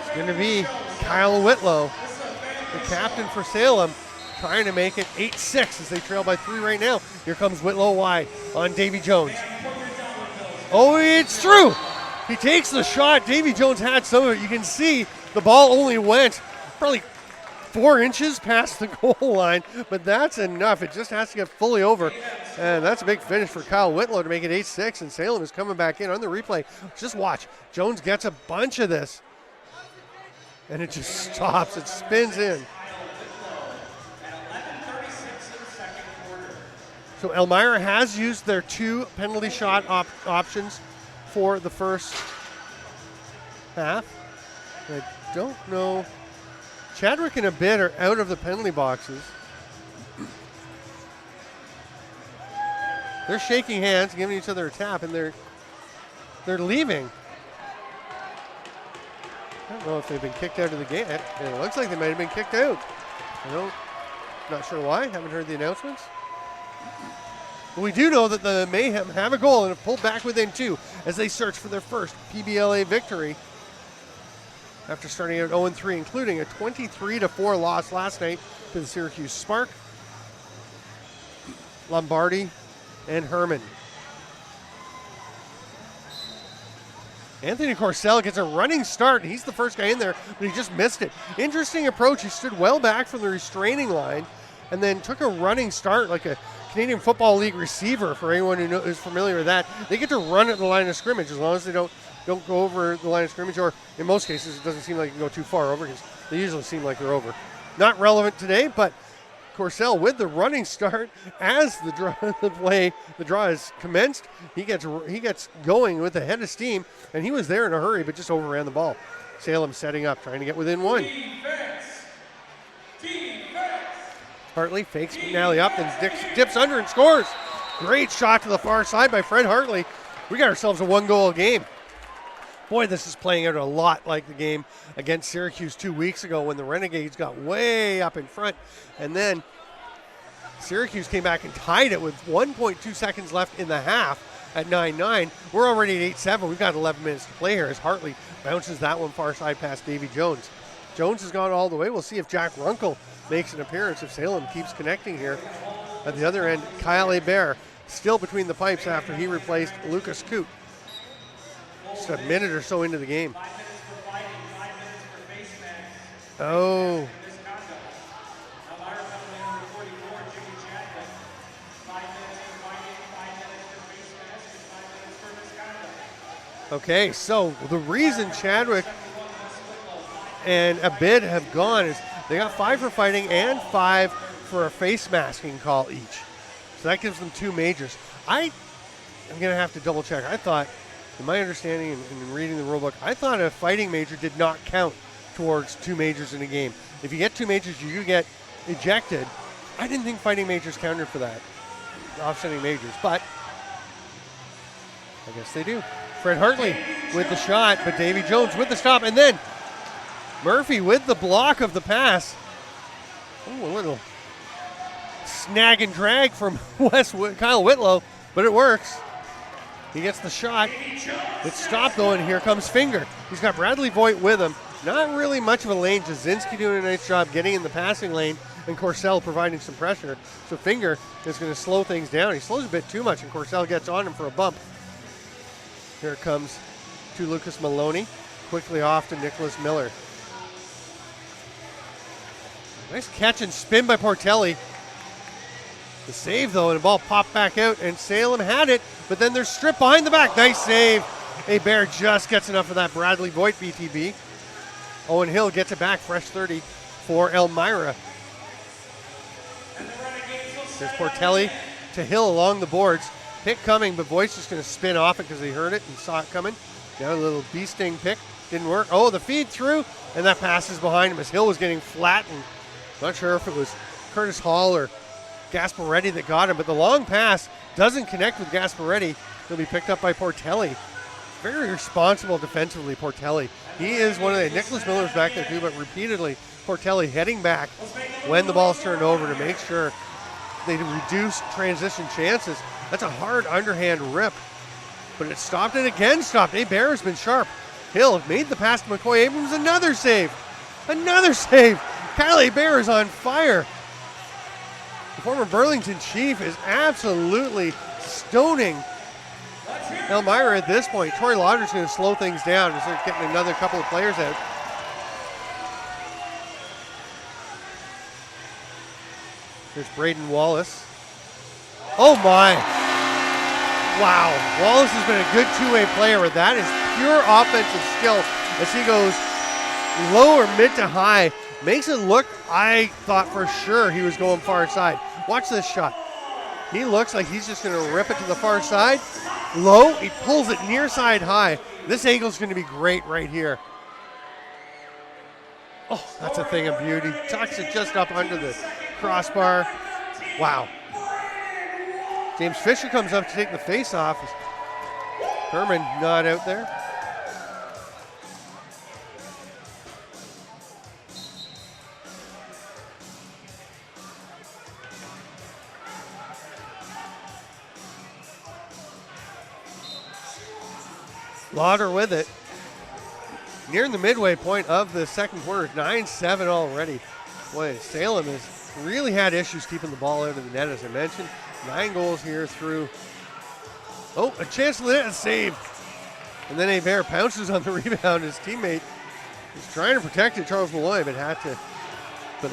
It's going to be Kyle Whitlow, the captain for Salem, trying to make it 8-6 as they trail by 3 right now. Here comes Whitlow wide on Davy Jones. Oh, it's through. He takes the shot. Davy Jones had some of it. You can see the ball only went probably 4 inches past the goal line, but that's enough. It just has to get fully over, and that's a big finish for Kyle Whitlow to make it 8-6, and Salem is coming back in on the replay. Just watch. Jones gets a bunch of this, and it just stops. It spins in. So Elmira has used their 2 penalty shot options for the first half. I don't know. Chadwick and Abid are out of the penalty boxes. They're shaking hands, giving each other a tap, and they're leaving. I don't know if they've been kicked out of the game. It looks like they might have been kicked out. Not sure why. Haven't heard the announcements. But we do know that the Mayhem have a goal and have pulled back within 2 as they search for their first PBLA victory after starting out 0-3, including a 23-4 loss last night to the Syracuse Spark, Lombardi, and Herman. Anthony Corsell gets a running start. He's the first guy in there, but he just missed it. Interesting approach. He stood well back from the restraining line and then took a running start like a Canadian Football League receiver. For anyone who is familiar with that, they get to run at the line of scrimmage as long as they don't go over the line of scrimmage, or in most cases it doesn't seem like you can go too far over because they usually seem like they're over. Not relevant today, but Corsell with the running start as the draw is commenced. He gets going with a head of steam, and he was there in a hurry, but just overran the ball. Salem setting up, trying to get within 1. Hartley fakes McNally up, then dips under and scores. Great shot to the far side by Fred Hartley. We got ourselves a 1-goal game. Boy, this is playing out a lot like the game against Syracuse 2 weeks ago when the Renegades got way up in front. And then Syracuse came back and tied it with 1.2 seconds left in the half at 9-9. We're already at 8-7. We've got 11 minutes to play here as Hartley bounces that one far side past Davy Jones. Jones has gone all the way. We'll see if Jack Runkle makes an appearance if Salem keeps connecting here. At the other end, Kyle Hebert still between the pipes after he replaced Lucas Coote. Just a minute or so into the game. 5 minutes for fighting, 5 minutes for face masks. Oh, Misconduct. Elmira coming in number 44, Jimmy Chadwick. 5 minutes for fighting, 5 minutes for face masks, and 5 minutes for misconduct. okay. So the reason Chadwick and Abid have gone is they got 5 for fighting and 5 for a face masking call each. So that gives them 2 majors. I'm going to have to double check. I thought, in my understanding and in reading the rule book, I thought a fighting major did not count towards 2 majors in a game. If you get 2 majors, you get ejected. I didn't think fighting majors counted for that, offsetting majors, but I guess they do. Fred Hartley with the shot, but Davy Jones with the stop, and then Murphy with the block of the pass. Oh, a little snag and drag from Kyle Whitlow, but it works. He gets the shot. It's stopped though, and here comes Finger. He's got Bradley Voigt with him. Not really much of a lane. Jasinski doing a nice job getting in the passing lane, and Corsell providing some pressure. So Finger is going to slow things down. He slows a bit too much, and Corsell gets on him for a bump. Here it comes to Lucas Maloney. Quickly off to Nicholas Miller. Nice catch and spin by Portelli. The save though, and the ball popped back out, and Salem had it, but then they're stripped behind the back. Nice save. Hebert just gets enough of that Bradley Voigt BTB. Owen Hill gets it back, fresh 30 for Elmira. There's Portelli to Hill along the boards. Pick coming, but Voigt's just going to spin off it because he heard it and saw it coming. Down a little bee sting pick. Didn't work. Oh, the feed through, and that passes behind him as Hill was getting flattened. Not sure if it was Curtis Hall or Gasparetti that got him, but the long pass doesn't connect with Gasparetti. He'll be picked up by Portelli. Very responsible defensively, Portelli. He is one of the, Nicholas Miller's back there too, but repeatedly Portelli heading back when the ball's turned over to make sure they reduce transition chances. That's a hard underhand rip, but it stopped and again stopped. Hebert has been sharp. Hill made the pass to McCoy Abrams. Another save. Another save. Kyle Hebert is on fire. The former Burlington Chief is absolutely stoning Elmira at this point. Troy Lauder's going to slow things down and start getting another couple of players out. There's Braden Wallace. Oh my. Wow. Wallace has been a good two-way player, but that is pure offensive skill as he goes low or mid to high. Makes it look, I thought for sure he was going far side. Watch this shot. He looks like he's just going to rip it to the far side. Low, he pulls it near side high. This angle's going to be great right here. Oh, that's a thing of beauty. Tucks it just up under the crossbar. Wow. James Fisher comes up to take the face off. Herman not out there. Lauder with it. Nearing the midway point of the second quarter, 9-7 already. Boy, Salem has really had issues keeping the ball out of the net, as I mentioned. 9 goals here through. Oh, a chance to let it save. And then Hebert pounces on the rebound. His teammate is trying to protect it, Charles Malloy, but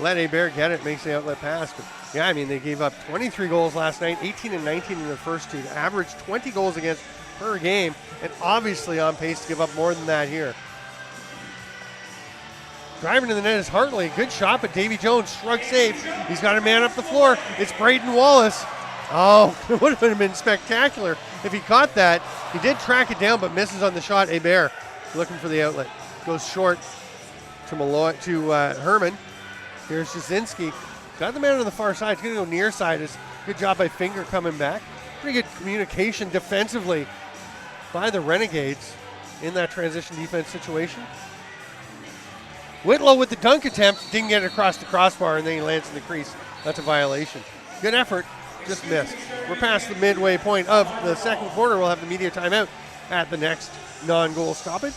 let Hebert get it, makes the outlet pass. But yeah, I mean, they gave up 23 goals last night, 18 and 19 in their first two, averaged 20 goals against per game, and obviously on pace to give up more than that here. Driving to the net is Hartley. Good shot, but Davy Jones, shrug save. He's got a man up the floor. It's Braden Wallace. Oh, it would have been spectacular if he caught that. He did track it down, but misses on the shot. Hebert looking for the outlet. Goes short to Herman. Here's Jasinski. Got the man on the far side. He's going to go near side. It's good job by Finger coming back. Pretty good communication defensively by the Renegades in that transition defense situation. Whitlow with the dunk attempt. Didn't get it across the crossbar, and then he lands in the crease. That's a violation. Good effort. Just missed. We're past the midway point of the second quarter. We'll have the media timeout at the next non-goal stoppage.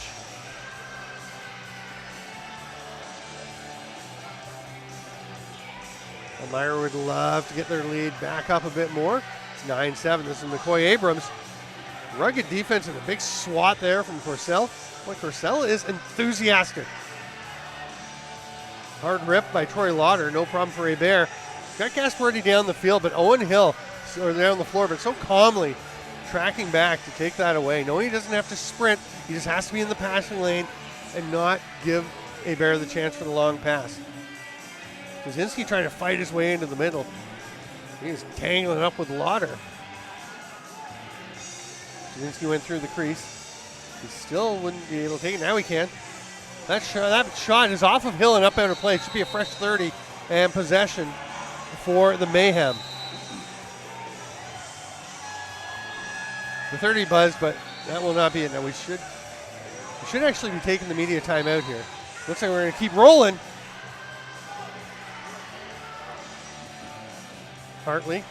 Elmira would love to get their lead back up a bit more. It's 9-7. This is McCoy Abrams. Rugged defense and a big swat there from Corsell. Boy, Corsell is enthusiastic. Hard rip by Troy Lauder. No problem for Hebert. Got Gasparetti down the field, but Owen Hill, or down the floor, but so calmly tracking back to take that away. No, he doesn't have to sprint. He just has to be in the passing lane and not give Hebert the chance for the long pass. Kaczynski trying to fight his way into the middle. He's tangling up with Lauder. Kaczynski went through the crease. He still wouldn't be able to take it. Now he can. That shot is off of Hill and up out of play. It should be a fresh 30 and possession for the Mayhem. The 30 buzzed, but that will not be it. Now we should actually be taking the media timeout here. Looks like we're going to keep rolling. Hartley,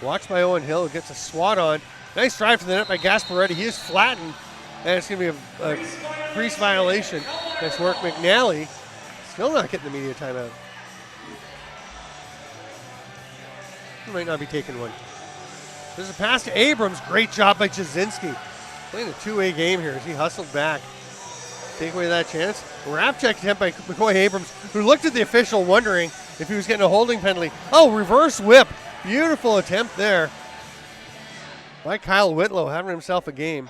watched by Owen Hill, gets a swat on. Nice drive to the net by Gasparetti. He is flattened, and it's going to be a crease violation. Nice work, McNally. Still not getting the media timeout. He might not be taking one. There's a pass to Abrams. Great job by Jasinski. Playing a two-way game here as he hustled back. Take away that chance. Wrap check attempt by McCoy Abrams, who looked at the official wondering if he was getting a holding penalty. Oh, reverse whip. Beautiful attempt there by Kyle Whitlow, having himself a game.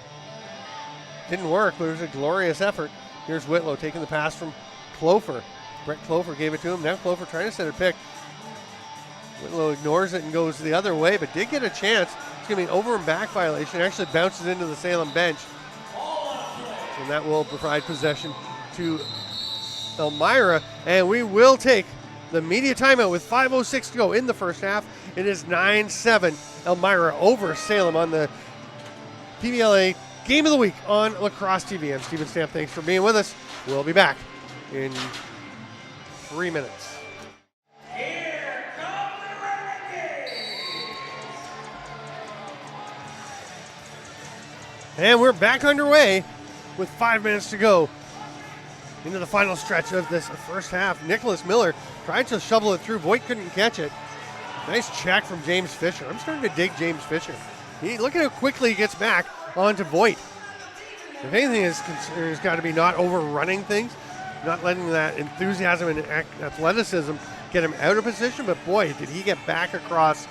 Didn't work, but it was a glorious effort. Here's Whitlow taking the pass from Clofer. Brett Clofer gave it to him. Now Clofer trying to set a pick. Whitlow ignores it and goes the other way, but did get a chance. It's going to be an over and back violation. Actually bounces into the Salem bench. And that will provide possession to Elmira. And we will take the media timeout with 5:06 to go in the first half. It is 9-7. Elmira over Salem on the PBLA Game of the Week on Lacrosse TV. I'm Steven Stamp. Thanks for being with us. We'll be back in 3 minutes. Here come the Renegades! And we're back underway with 5 minutes to go into the final stretch of this first half. Nicholas Miller tried to shovel it through. Voigt couldn't catch it. Nice check from James Fisher. I'm starting to dig James Fisher. Look at how quickly he gets back onto Voigt. If anything, has got to be not overrunning things, not letting that enthusiasm and athleticism get him out of position. But boy, did he get back across,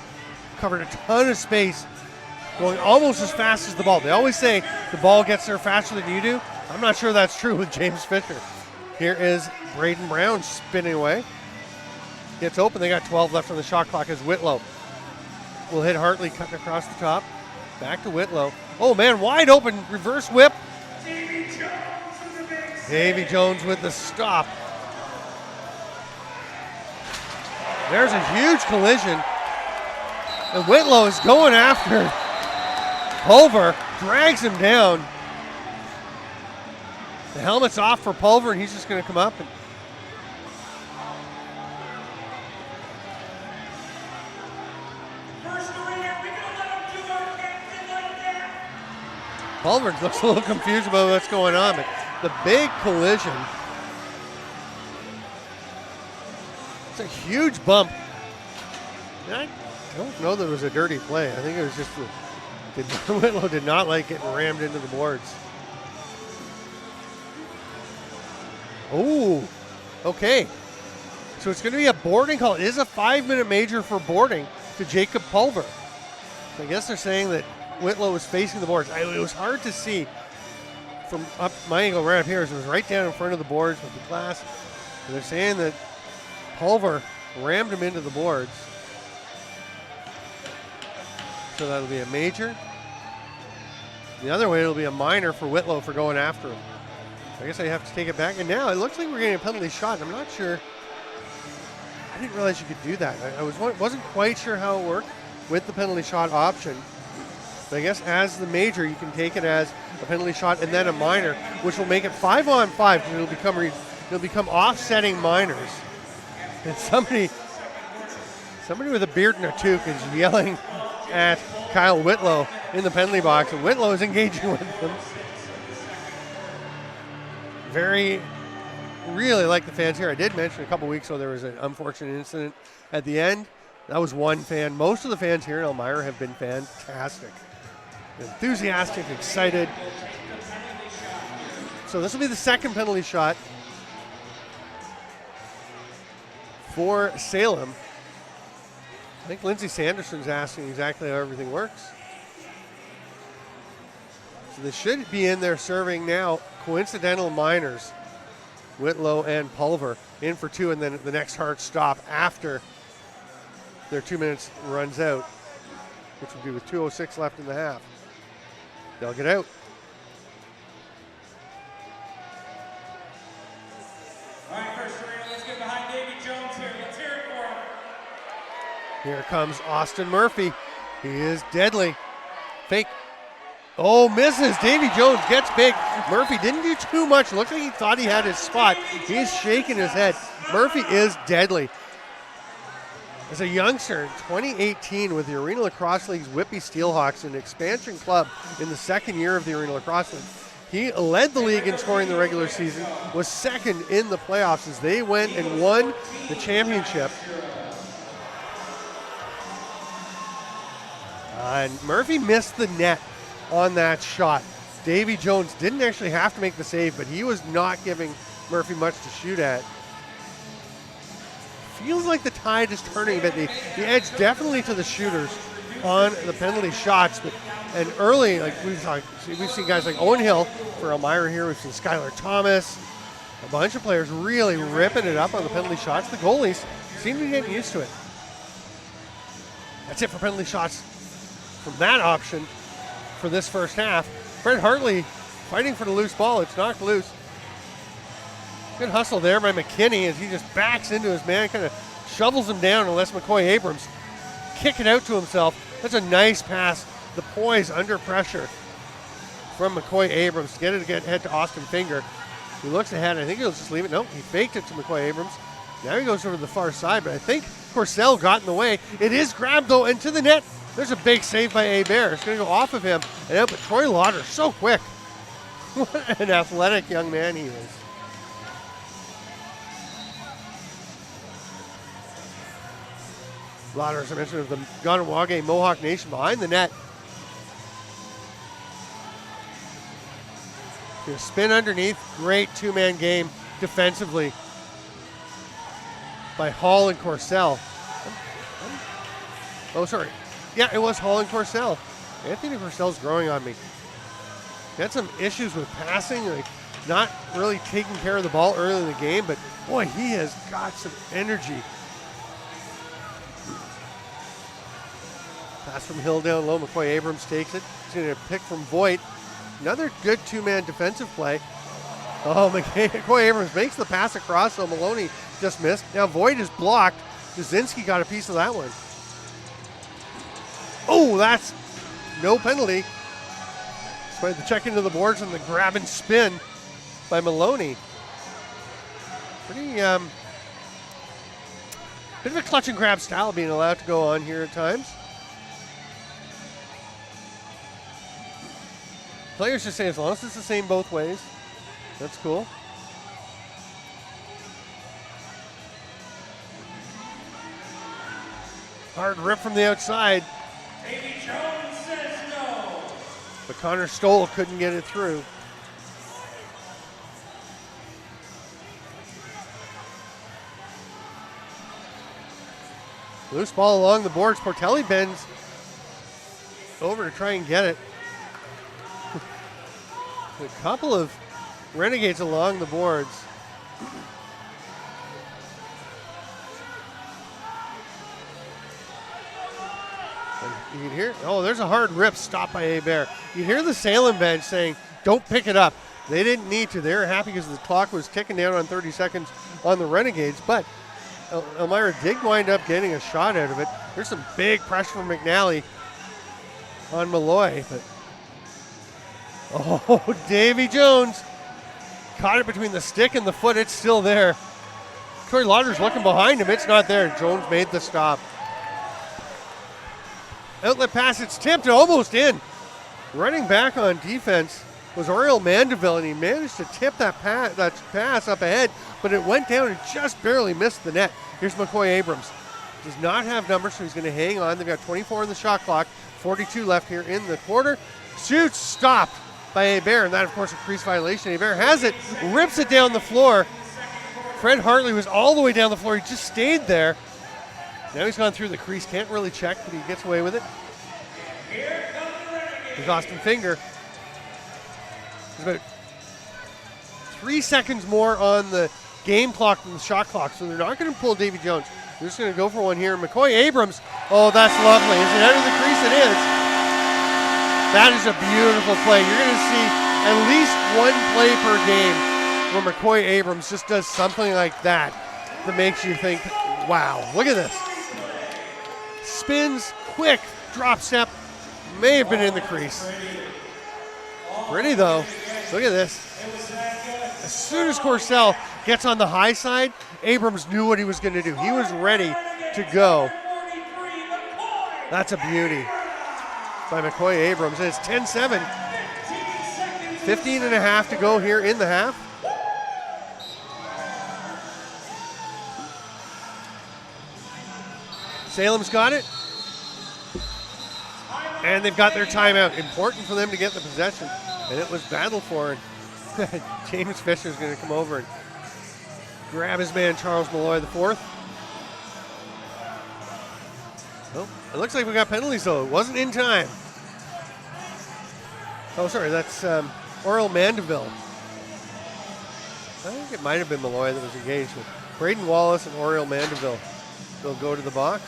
covered a ton of space, going almost as fast as the ball. They always say the ball gets there faster than you do. I'm not sure that's true with James Fisher. Here is Braden Brown spinning away. Gets open. They got 12 left on the shot clock as Whitlow will hit Hartley, cutting across the top. Back to Whitlow. Oh, man, wide open. Reverse whip. Davy Jones with the stop. There's a huge collision. And Whitlow is going after Pulver. Drags him down. The helmet's off for Pulver, and he's just going to come up. Pulver looks a little confused about what's going on, but the big collision. It's a huge bump. And I don't know that it was a dirty play. I think it was just Whitlow did not like getting rammed into the boards. Oh, okay. So it's going to be a boarding call. It is a 5-minute major for boarding to Jacob Pulver. So I guess they're saying that Whitlow was facing the boards. It was hard to see from up my angle right up here. It was right down in front of the boards with the glass. And they're saying that Pulver rammed him into the boards. So that'll be a major. The other way, it'll be a minor for Whitlow for going after him. I guess I have to take it back. And now it looks like we're getting a penalty shot. I'm not sure I didn't realize you could do that. I wasn't quite sure how it worked with the penalty shot option. But I guess as the major, you can take it as a penalty shot and then a minor, which will make it 5-on-5, because it'll become offsetting minors. And somebody with a beard and a toque is yelling at Kyle Whitlow in the penalty box, and Whitlow is engaging with him. Really like the fans here. I did mention a couple weeks ago there was an unfortunate incident at the end. That was one fan. Most of the fans here in Elmira have been fantastic. Enthusiastic, excited. So this will be the second penalty shot for Salem. I think Lindsay Sanderson's asking exactly how everything works. So they should be in there serving now coincidental minors. Whitlow and Pulver in for two, and then the next hard stop after their 2 minutes runs out, which will be with 2:06 left in the half. They'll get out. All right, first arena, let's get behind Davy Jones here. Let's hear it for him. Here comes Austin Murphy. He is deadly. Fake. Oh, misses. Davy Jones gets big. Murphy didn't do too much. Looked like he thought he had his spot. He's shaking his head. Murphy is deadly. As a youngster in 2018 with the Arena Lacrosse League's Whitby Steelhawks, an expansion club in the second year of the Arena Lacrosse League, he led the league in scoring the regular season, was second in the playoffs as they went and won the championship. And Murphy missed the net on that shot. Davy Jones didn't actually have to make the save, but he was not giving Murphy much to shoot at. Feels like the tide is turning a bit. The edge definitely to the shooters on the penalty shots, and early, like we've seen guys like Owen Hill for Elmira here. We've seen Skylar Thomas, a bunch of players really ripping it up on the penalty shots. The goalies seem to be getting used to it. That's it for penalty shots from that option for this first half. Fred Hartley fighting for the loose ball. It's knocked loose. Good hustle there by McKinney as he just backs into his man, kind of shovels him down and lets McCoy Abrams kick it out to himself. That's a nice pass. The poise under pressure from McCoy Abrams to get it head to Austin Finger. He looks ahead. I think he'll just leave it. Nope, he faked it to McCoy Abrams. Now he goes over to the far side, but I think Courcelle got in the way. It is grabbed, though, into the net. There's a big save by Hebert. It's going to go off of him and out, but Troy Lauder, so quick. What an athletic young man he is. Lauder, as I mentioned, of the Ganawage Mohawk Nation behind the net. Spin underneath. Great two-man game defensively by Hall and Courcelle. Oh, sorry. Yeah, it was Hall and Courcelle. Anthony Courcelle's growing on me. He had some issues with passing, like not really taking care of the ball early in the game, but boy, he has got some energy. Pass from Hill down low. McCoy Abrams takes it. He's going to pick from Voigt. Another good two-man defensive play. Oh, McCoy Abrams makes the pass across, so Maloney just missed. Now Voigt is blocked. Jasinski got a piece of that one. Oh, that's no penalty. Despite the check into the boards and the grab and spin by Maloney. Pretty, bit of a clutch and grab style being allowed to go on here at times. Players just say as long as it's the same both ways, that's cool. Hard rip from the outside. Davy Jones says no. But Connor Stoll couldn't get it through. Loose ball along the boards. Portelli bends over to try and get it. A couple of Renegades along the boards. And you can hear, oh, there's a hard rip stopped by Hebert. You hear the Salem bench saying, don't pick it up. They didn't need to. They were happy because the clock was ticking down on 30 seconds on the Renegades, but Elmira did wind up getting a shot out of it. There's some big pressure from McNally on Malloy, but oh, Davy Jones caught it between the stick and the foot. It's still there. Corey Lauder's looking behind him. It's not there. Jones made the stop. Outlet pass. It's tipped. Almost in. Running back on defense was Oriel Mandeville, and he managed to tip that pass up ahead, but it went down and just barely missed the net. Here's McCoy Abrams. Does not have numbers, so he's going to hang on. They've got 24 in the shot clock, 42 left here in the quarter. Shoots, stopped by Hebert, and that, of course, a crease violation. Hebert has it, rips it down the floor. Fred Hartley was all the way down the floor. He just stayed there. Now he's gone through the crease. Can't really check, but he gets away with it. There's Austin Finger. There's about 3 seconds more on the game clock than the shot clock, so they're not going to pull Davy Jones. They're just going to go for one here. McCoy Abrams. Oh, that's lovely. Is it out of the crease? It is. That is a beautiful play. You're going to see at least one play per game where McCoy Abrams just does something like that makes you think, wow, look at this. Spins, quick, drop step, may have been in the crease. Pretty though, look at this. As soon as Courcelle gets on the high side, Abrams knew what he was going to do. He was ready to go. That's a beauty by McCoy Abrams. And it's 10-7. 15 and a half to go here in the half. Salem's got it. And they've got their timeout. Important for them to get the possession. And it was battled for. And James Fisher's going to come over and grab his man, Charles Malloy, the fourth. Oh, it looks like we got penalties, though. It wasn't in time. Oh, sorry, that's Oriel Mandeville. I think it might have been Malloy that was engaged with. Braden Wallace and Oriel Mandeville will go to the box.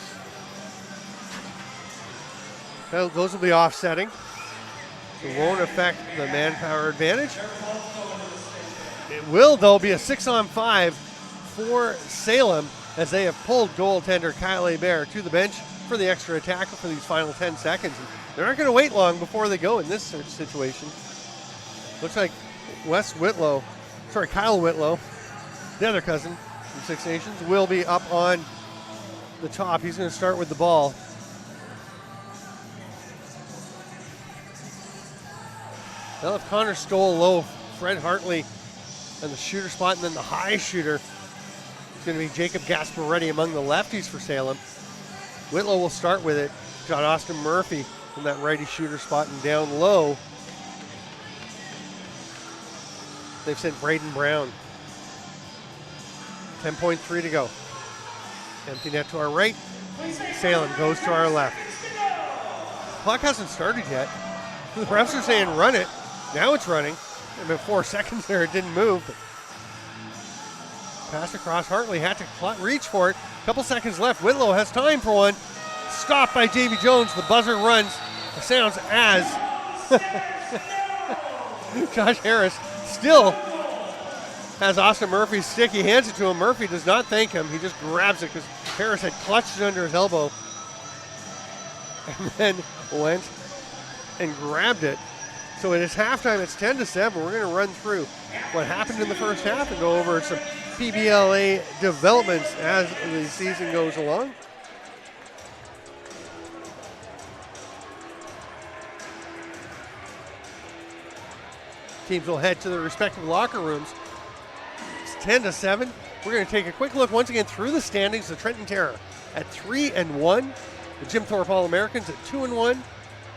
Those will be offsetting. It won't affect the manpower advantage. It will, though, be a 6-on-5 for Salem as they have pulled goaltender Kyle Hebert to the bench for the extra attack for these final 10 seconds. And they're not going to wait long before they go in this situation. Looks like Kyle Whitlow, the other cousin from Six Nations, will be up on the top. He's going to start with the ball. They'll have Connor Stoll low, Fred Hartley and the shooter spot, and then the high shooter is going to be Jacob Gasparetti among the lefties for Salem. Whitlow will start with it. Got Austin Murphy in that righty shooter spot, and down low they've sent Braden Brown. 10.3 to go. Empty net to our right. Salem goes to our left. Clock hasn't started yet. The refs are saying run it. Now it's running. About 4 seconds there, it didn't move. But pass across. Hartley had to reach for it. Couple seconds left. Whitlow has time for one. Stopped by Davy Jones. The buzzer runs. It sounds as Josh Harris still has Austin Murphy's stick. He hands it to him. Murphy does not thank him. He just grabs it because Harris had clutched it under his elbow and then went and grabbed it. So it is halftime. It's 10-7. We're going to run through what happened in the first half and go over some PBLA developments as the season goes along. Teams will head to their respective locker rooms. It's 10-7. We're going to take a quick look once again through the standings. The Trenton Terror at 3-1. The Jim Thorpe All-Americans at 2-1.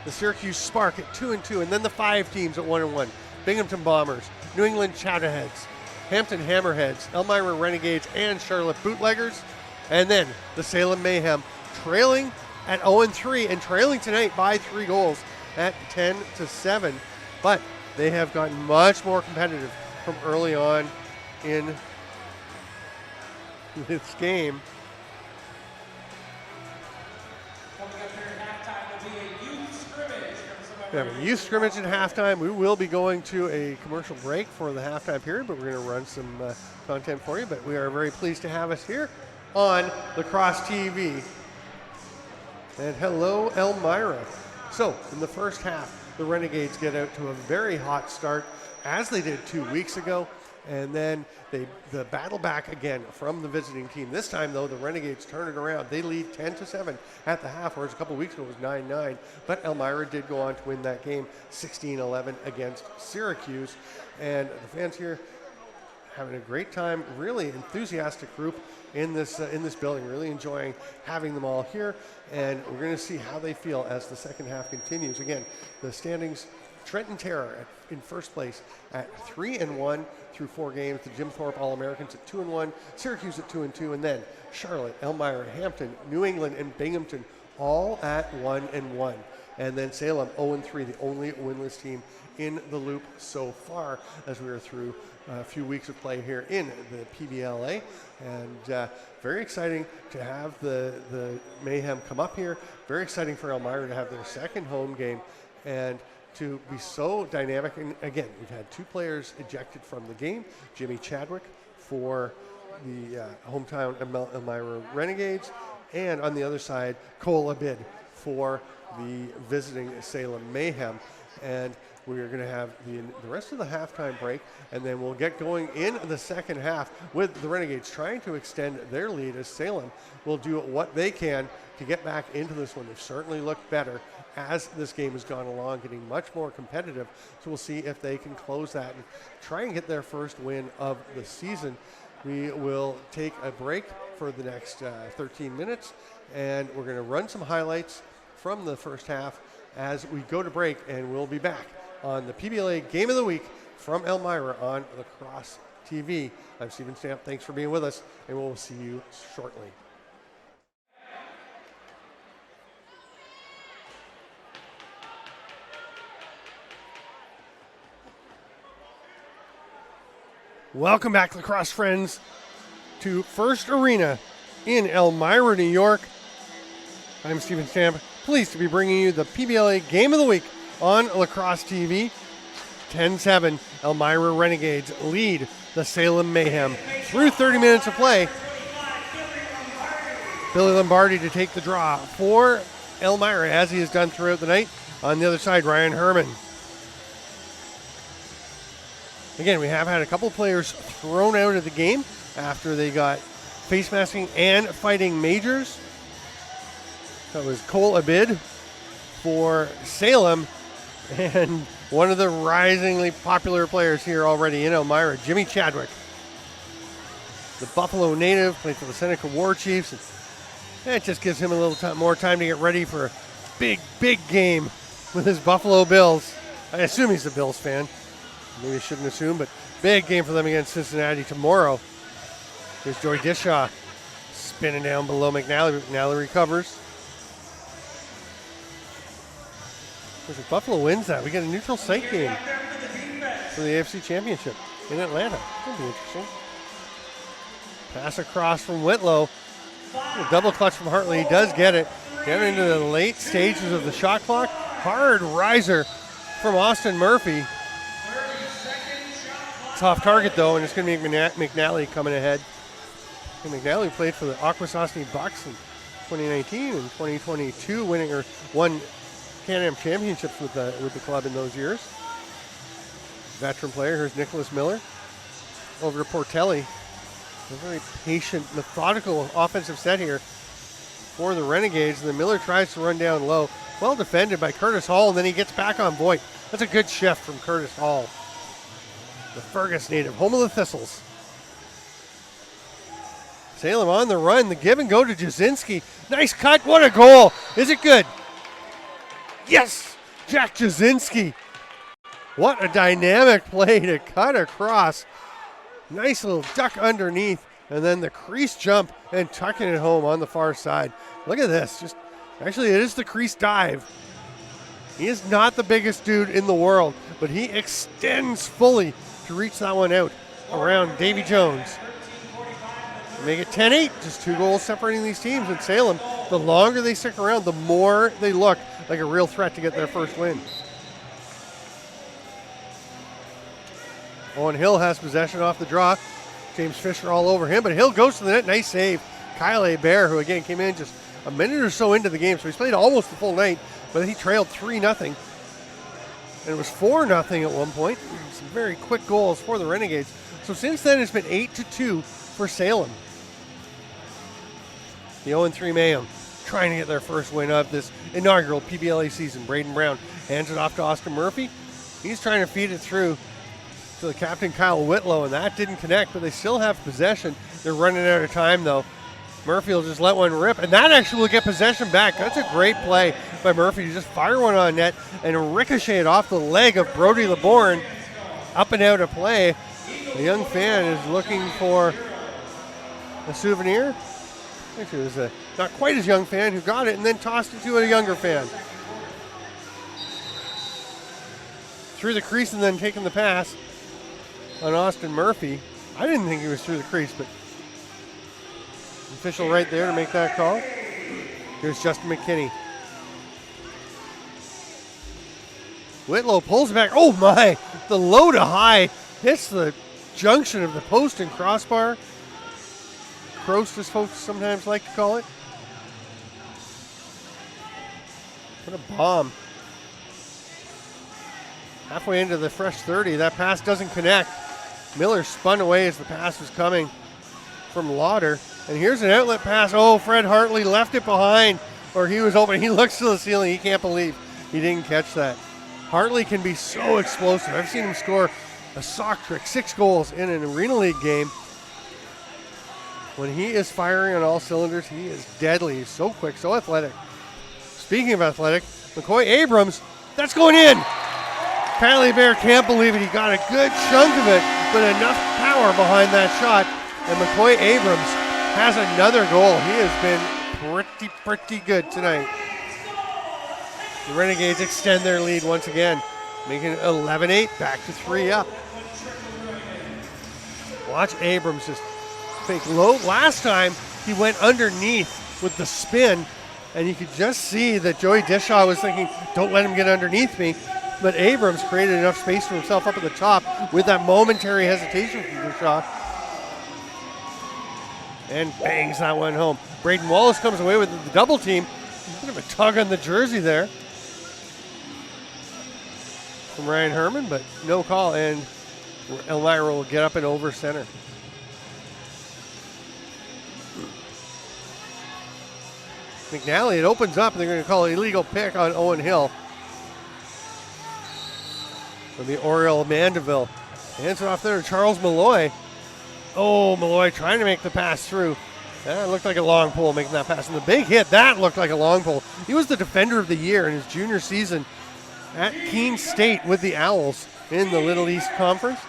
The Syracuse Spark at 2-2. And then the 5 teams at 1-1. Binghamton Bombers, New England Chowderheads, Hampton Hammerheads, Elmira Renegades, and Charlotte Bootleggers. And then the Salem Mayhem trailing at 0-3 and trailing tonight by 3 goals at 10-7. But they have gotten much more competitive from early on in this game. We have a youth scrimmage at halftime. We will be going to a commercial break for the halftime period, but we're going to run some content for you. But we are very pleased to have us here on Lacrosse TV. And hello, Elmira. So, in the first half, the Renegades get out to a very hot start, as they did 2 weeks ago. And then they battle back again from the visiting team. This time, though, the Renegades turn it around. They lead 10-7 at the half, whereas a couple weeks ago it was 9-9. But Elmira did go on to win that game 16-11 against Syracuse. And the fans here having a great time, really enthusiastic group in this building, really enjoying having them all here. And we're going to see how they feel as the second half continues. Again, the standings, Trenton Terror in first place at 3-1 through 4 games. The Jim Thorpe All-Americans at 2-1, Syracuse at 2-2, and then Charlotte, Elmira, Hampton, New England, and Binghamton all at 1-1. And then Salem 0-3, the only winless team in the loop so far as we are through a few weeks of play here in the PBLA. And very exciting to have the Mayhem come up here. Very exciting for Elmira to have their second home game and to be so dynamic. And again, we've had 2 players ejected from the game. Jimmy Chadwick for the hometown Elmira Renegades, and on the other side, Cole Abid for the visiting Salem Mayhem. And we are going to have the rest of the halftime break, and then we'll get going in the second half with the Renegades trying to extend their lead as Salem will do what they can to get back into this one. They've certainly looked better as this game has gone along, getting much more competitive. So we'll see if they can close that and try and get their first win of the season. We will take a break for the next 13 minutes, and we're going to run some highlights from the first half as we go to break, and we'll be back on the PBLA Game of the Week from Elmira on Lacrosse TV. I'm Stephen Stamp. Thanks for being with us, and we'll see you shortly. Welcome back, lacrosse friends, to First Arena in Elmira, New York. I'm Stephen Stamp, pleased to be bringing you the PBLA Game of the Week on Lacrosse TV. 10-7, Elmira Renegades lead the Salem Mayhem through 30 minutes of play. Billy Lombardi to take the draw for Elmira, as he has done throughout the night. On the other side, Ryan Herman. Again, we have had a couple players thrown out of the game after they got face masking and fighting majors. That was Cole Abid for Salem, and one of the risingly popular players here already in Elmira, Jimmy Chadwick. The Buffalo native, played for the Seneca War Chiefs. And it just gives him a little more time to get ready for a big, big game with his Buffalo Bills. I assume he's a Bills fan. Maybe I shouldn't assume, but big game for them against Cincinnati tomorrow. Here's Joey Dishaw spinning down below McNally. McNally recovers. If Buffalo wins that, we get a neutral site game for the AFC Championship in Atlanta. That'll be interesting. Pass across from Whitlow. A double clutch from Hartley. He does get it. Getting into the late stages of the shot clock. Hard riser from Austin Murphy. Tough target, though, and it's going to be McNally coming ahead. And McNally played for the Akwesasne Bucks in 2019 and 2022, won Can-Am championships with the club in those years. Veteran player. Here's Nicholas Miller. Over to Portelli. A very patient, methodical offensive set here for the Renegades. And then Miller tries to run down low. Well defended by Curtis Hall, and then he gets back on Voigt. That's a good shift from Curtis Hall. The Fergus native, home of the Thistles. Salem on the run. The give and go to Jasinski. Nice cut. What a goal. Is it good? Yes! Jack Jasinski. What a dynamic play to cut across. Nice little duck underneath. And then the crease jump and tucking it home on the far side. Look at this. Actually, it is the crease dive. He is not the biggest dude in the world, but he extends fully to reach that one out around Davy Jones. Make it 10-8, just 2 goals separating these teams. In Salem, the longer they stick around, the more they look like a real threat to get their first win. Owen Hill has possession off the draw. James Fisher all over him, but Hill goes to the net. Nice save Kyle Bear, who again came in just a minute or so into the game, so he's played almost the full night, but he trailed 3-0. And it was 4-0 at one point. Some very quick goals for the Renegades. So since then, it's been 8-2 for Salem. The 0-3 Mayhem trying to get their first win of this inaugural PBLA season. Braden Brown hands it off to Austin Murphy. He's trying to feed it through to the captain, Kyle Whitlow, and that didn't connect, but they still have possession. They're running out of time, though. Murphy will just let one rip, and that actually will get possession back. That's a great play by Murphy to just fire one on net and ricochet it off the leg of Brody LeBourne. Up and out of play. A young fan is looking for a souvenir. Actually, it was a not quite as young fan who got it and then tossed it to a younger fan. Through the crease and then taking the pass on Austin Murphy. I didn't think he was through the crease, but official right there to make that call. Here's Justin McKinney. Whitlow pulls back. Oh my! The low to high hits the junction of the post and crossbar. Croast, as folks sometimes like to call it. What a bomb. Halfway into the fresh 30, that pass doesn't connect. Miller spun away as the pass was coming from Lauder. And here's an outlet pass. Oh, Fred Hartley left it behind, or he was open. He looks to the ceiling. He can't believe he didn't catch that. Hartley can be so explosive. I've seen him score a sock trick, 6 goals in an Arena League game. When he is firing on all cylinders, he is deadly. He's so quick, so athletic. Speaking of athletic, McCoy Abrams, that's going in. Kylie Bear can't believe it. He got a good chunk of it, but enough power behind that shot. And McCoy Abrams has another goal. He has been pretty good tonight. The Renegades extend their lead once again, making it 11-8, back to 3 up. Watch Abrams just fake low. Last time he went underneath with the spin, and you could just see that Joey Dishaw was thinking, don't let him get underneath me. But Abrams created enough space for himself up at the top with that momentary hesitation from Dishaw. And bangs that one home. Braden Wallace comes away with the double team. A bit of a tug on the jersey there from Ryan Herman, but no call, and Elmira will get up and over center. McNally, it opens up, and they're going to call an illegal pick on Owen Hill from the Oriole Mandeville. Hands it off there to Charles Malloy. Oh, Malloy trying to make the pass through. That looked like a long pull making that pass. And the big hit, that looked like a long pull. He was the defender of the year in his junior season at Keene State with the Owls in the Little East Conference.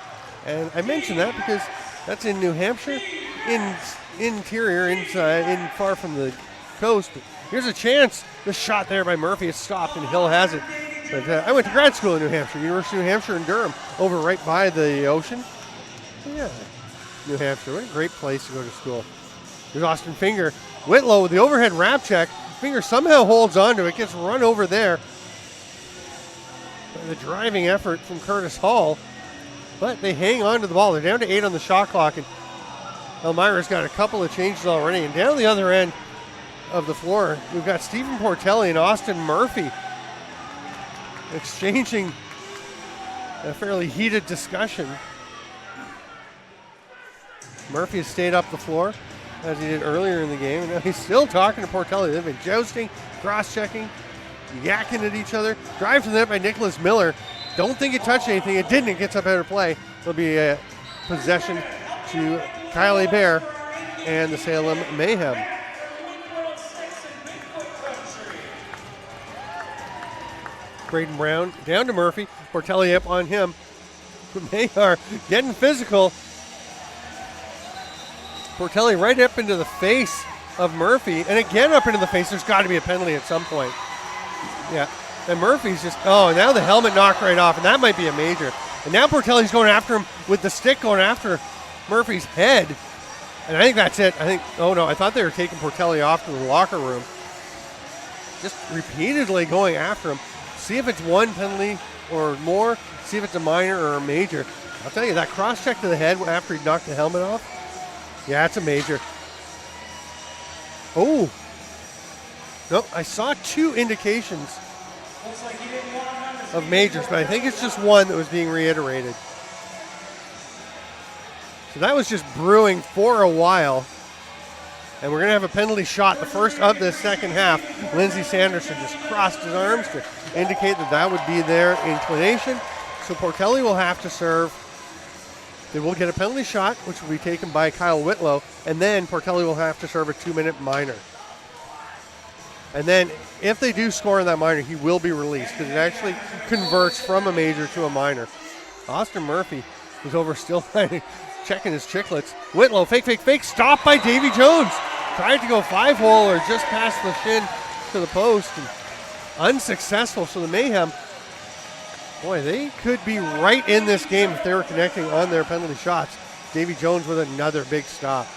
And I mention that because that's in New Hampshire, interior, inside, in far from the coast. But here's a chance. The shot there by Murphy is stopped, and Hill has it. But I went to grad school in New Hampshire, University of New Hampshire in Durham, over right by the ocean. Yeah, New Hampshire, what a great place to go to school. There's Austin Finger. Whitlow with the overhead wrap check. Finger somehow holds on to it, gets run over there. The driving effort from Curtis Hall, but they hang on to the ball. They're down to 8 on the shot clock, and Elmira's got a couple of changes already. And down the other end of the floor, we've got Stephen Portelli and Austin Murphy exchanging a fairly heated discussion. Murphy has stayed up the floor as he did earlier in the game, and now he's still talking to Portelli. They've been jousting, cross-checking, yakking at each other. Drive to the net by Nicholas Miller. Don't think it touched anything. It didn't. It gets up out of play. It'll be a possession to Kylie Bear and the Salem Mayhem. Braden Brown down to Murphy. Portelli up on him. They are getting physical. Portelli right up into the face of Murphy, and again up into the face. There's got to be a penalty at some point. Yeah, and Murphy's just, oh, now the helmet knocked right off, and that might be a major. And now Portelli's going after him with the stick, going after Murphy's head. And I think that's it. I think, oh no, I thought they were taking Portelli off to the locker room. Just repeatedly going after him. See if it's one penalty or more. See if it's a minor or a major. I'll tell you, that cross check to the head after he knocked the helmet off, yeah, it's a major. Oh. Nope, I saw 2 indications Looks like he didn't want him on the of majors, but I think it's just one that was being reiterated. So that was just brewing for a while. And we're going to have a penalty shot, the first of the second half. Lindsey Sanderson just crossed his arms to indicate that that would be their inclination. So Portelli will have to serve. They will get a penalty shot, which will be taken by Kyle Whitlow. And then Portelli will have to serve a 2-minute minor. And then if they do score in that minor, he will be released because it actually converts from a major to a minor. Austin Murphy is over still checking his chicklets. Whitlow, fake, stopped by Davy Jones. Tried to go 5-hole or just past the shin to the post. And unsuccessful. So the Mayhem, boy, they could be right in this game if they were connecting on their penalty shots. Davy Jones with another big stop.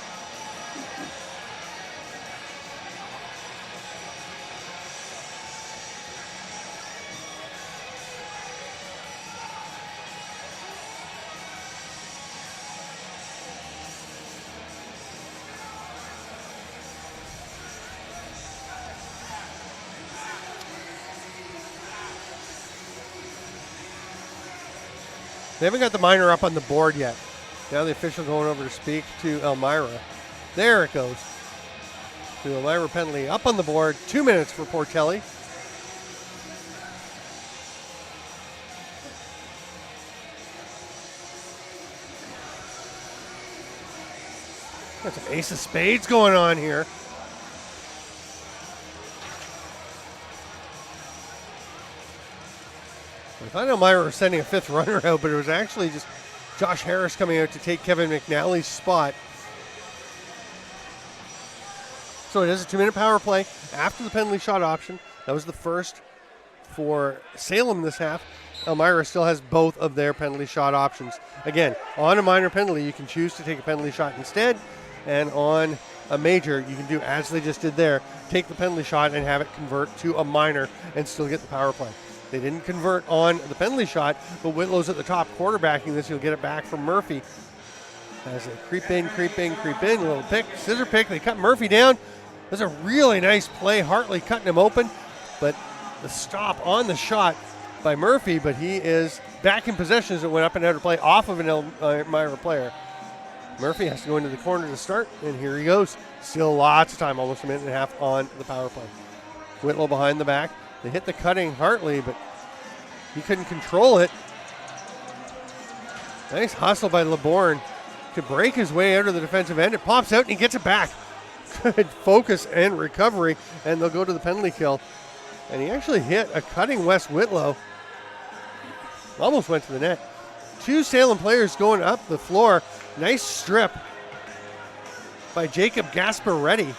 They haven't got the minor up on the board yet. Now the official going over to speak to Elmira. There it goes. The Elmira penalty up on the board. 2 minutes for Portelli. Got some ace of spades going on here. I thought Elmira was sending a 5th runner out, but it was actually just Josh Harris coming out to take Kevin McNally's spot. So it is a 2-minute power play after the penalty shot option. That was the first for Salem this half. Elmira still has both of their penalty shot options. Again, on a minor penalty, you can choose to take a penalty shot instead. And on a major, you can do as they just did there, take the penalty shot and have it convert to a minor and still get the power play. They didn't convert on the penalty shot, but Whitlow's at the top quarterbacking this. He'll get it back from Murphy. As they creep in, a little pick, scissor pick. They cut Murphy down. That's a really nice play. Hartley cutting him open, but the stop on the shot by Murphy, but he is back in possession as it went up and out of play off of an Elmira player. Murphy has to go into the corner to start, and here he goes. Still lots of time, almost a minute and a half on the power play. Whitlow behind the back. They hit the cutting Hartley, but he couldn't control it. Nice hustle by LeBourne to break his way out of the defensive end. It pops out and he gets it back. Good focus and recovery, and they'll go to the penalty kill. And he actually hit a cutting Wes Whitlow. Almost went to the net. 2 Salem players going up the floor. Nice strip by Jacob Gasparetti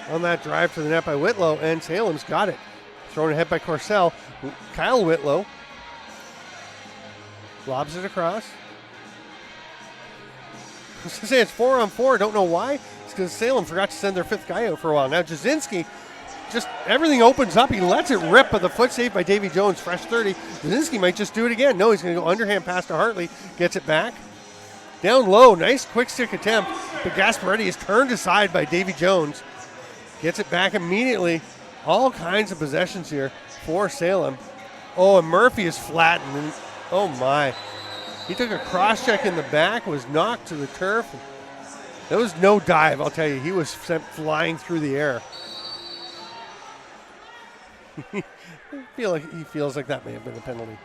on that drive to the net by Whitlow, and Salem's got it. Thrown ahead by Corcel. Kyle Whitlow lobs it across. I was going to say it's 4-on-4. Don't know why. It's because Salem forgot to send their 5th guy out for a while. Now Jasinski, just everything opens up. He lets it rip, but the foot saved by Davy Jones. Fresh 30. Jasinski might just do it again. No, he's going to go underhand pass to Hartley. Gets it back. Down low. Nice quick stick attempt. But Gasparetti is turned aside by Davy Jones. Gets it back immediately. All kinds of possessions here for Salem. Oh, and Murphy is flattened. And, oh, my. He took a cross-check in the back, was knocked to the turf. There was no dive, I'll tell you. He was sent flying through the air. He feels like that may have been a penalty.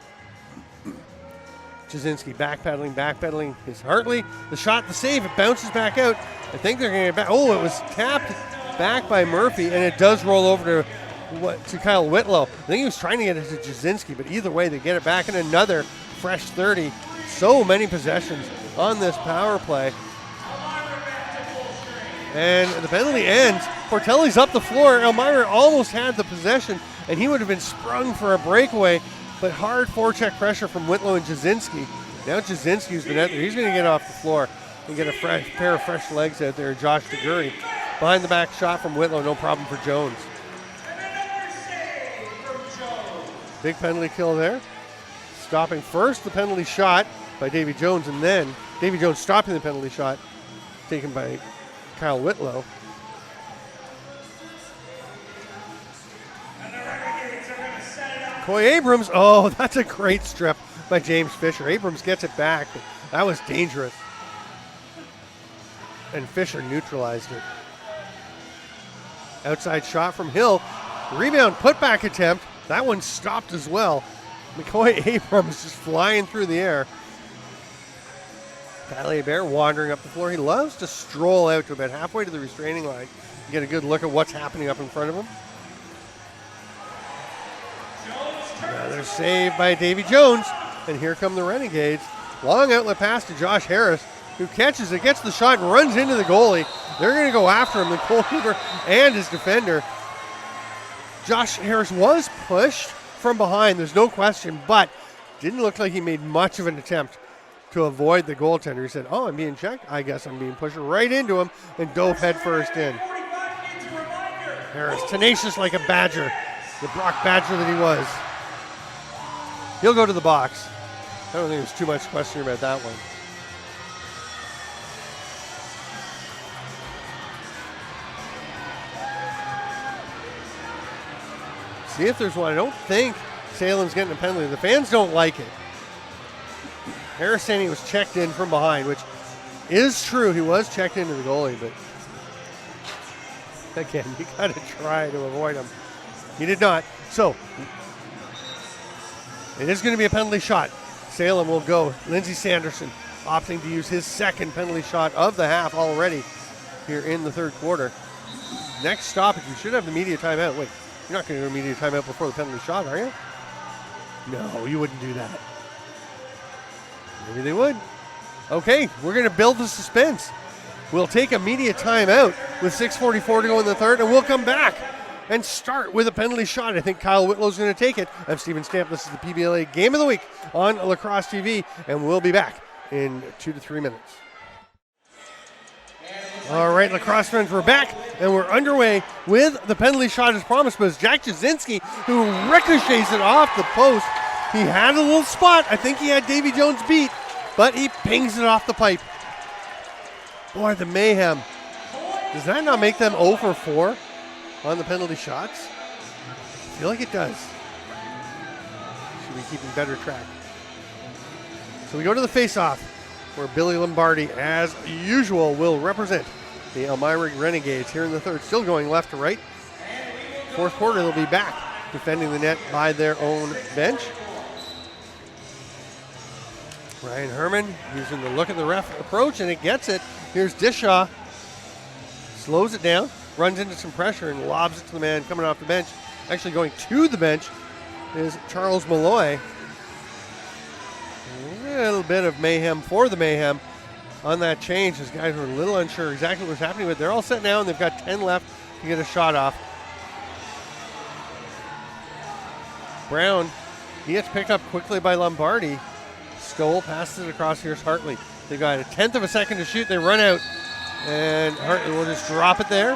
Jasinski backpedaling is Hartley. The shot, the save, it bounces back out. I think they're going to get back. Oh, it was tapped back by Murphy, and it does roll over to Kyle Whitlow. I think he was trying to get it to Jasinski, but either way, they get it back in another fresh 30. So many possessions on this power play. And the penalty ends. Portelli's up the floor. Elmira almost had the possession, and he would have been sprung for a breakaway, but hard forecheck pressure from Whitlow and Jasinski. Now Jasinski's been out there. He's going to get off the floor and get a pair of fresh legs out there. Josh DeGurry. Behind the back shot from Whitlow, no problem for Jones. Big penalty kill there. Stopping first the penalty shot by Davy Jones, and then Davy Jones stopping the penalty shot taken by Kyle Whitlow. Coy Abrams, oh, that's a great strip by James Fisher. Abrams gets it back, but that was dangerous. And Fisher neutralized it. Outside shot from Hill. Rebound putback attempt. That one stopped as well. McCoy Abrams just flying through the air. Kyle Hebert wandering up the floor. He loves to stroll out to about halfway to the restraining line. Get a good look at what's happening up in front of him. Another save by Davy Jones. And here come the Renegades. Long outlet pass to Josh Harris, who catches it, gets the shot, and runs into the goalie. They're going to go after him, the goalkeeper and his defender. Josh Harris was pushed from behind, there's no question, but didn't look like he made much of an attempt to avoid the goaltender. He said, oh, I'm being checked. I guess I'm being pushed right into him, and dove headfirst in. Harris, tenacious like a badger, the Brock Badger that he was. He'll go to the box. I don't think there's too much question about that one. See if there's one. I don't think Salem's getting a penalty. The fans don't like it. Harris saying he was checked in from behind, which is true. He was checked into the goalie, but again, you got to try to avoid him. He did not. So it is going to be a penalty shot. Salem will go. Lindsey Sanderson opting to use his second penalty shot of the half already here in the third quarter. Next stoppage, you should have the media timeout. Wait, you're not going to do a media timeout before the penalty shot, are you? No, you wouldn't do that. Maybe they would. Okay, we're going to build the suspense. We'll take a media timeout with 6:44 to go in the third, and we'll come back and start with a penalty shot. I think Kyle Whitlow's going to take it. I'm Steven Stamp. This is the PBLA Game of the Week on Lacrosse TV, and we'll be back in 2 to 3 minutes. All right, lacrosse friends, we're back, and we're underway with the penalty shot as promised, but it's Jack Jasinski who ricochets it off the post. He had a little spot. I think he had Davy Jones beat, but he pings it off the pipe. Boy, the Mayhem. Does that not make them 0 for 4 on the penalty shots? I feel like it does. Should be keeping better track. So we go to the face-off, where Billy Lombardi, as usual, will represent the Elmira Renegades here in the third. Still going left to right. Fourth quarter, they'll be back defending the net by their own bench. Ryan Herman using the look at the ref approach, and it gets it. Here's Dishaw. Slows it down, runs into some pressure, and lobs it to the man coming off the bench. Actually going to the bench is Charles Malloy. A little bit of mayhem for the Mayhem on that change. These guys were a little unsure exactly what's happening, but they're all set now, and they've got 10 left to get a shot off. Brown, he gets picked up quickly by Lombardi. Stoll passes it across. Here's Hartley. They got a 10th of a second to shoot. They run out, and Hartley will just drop it there.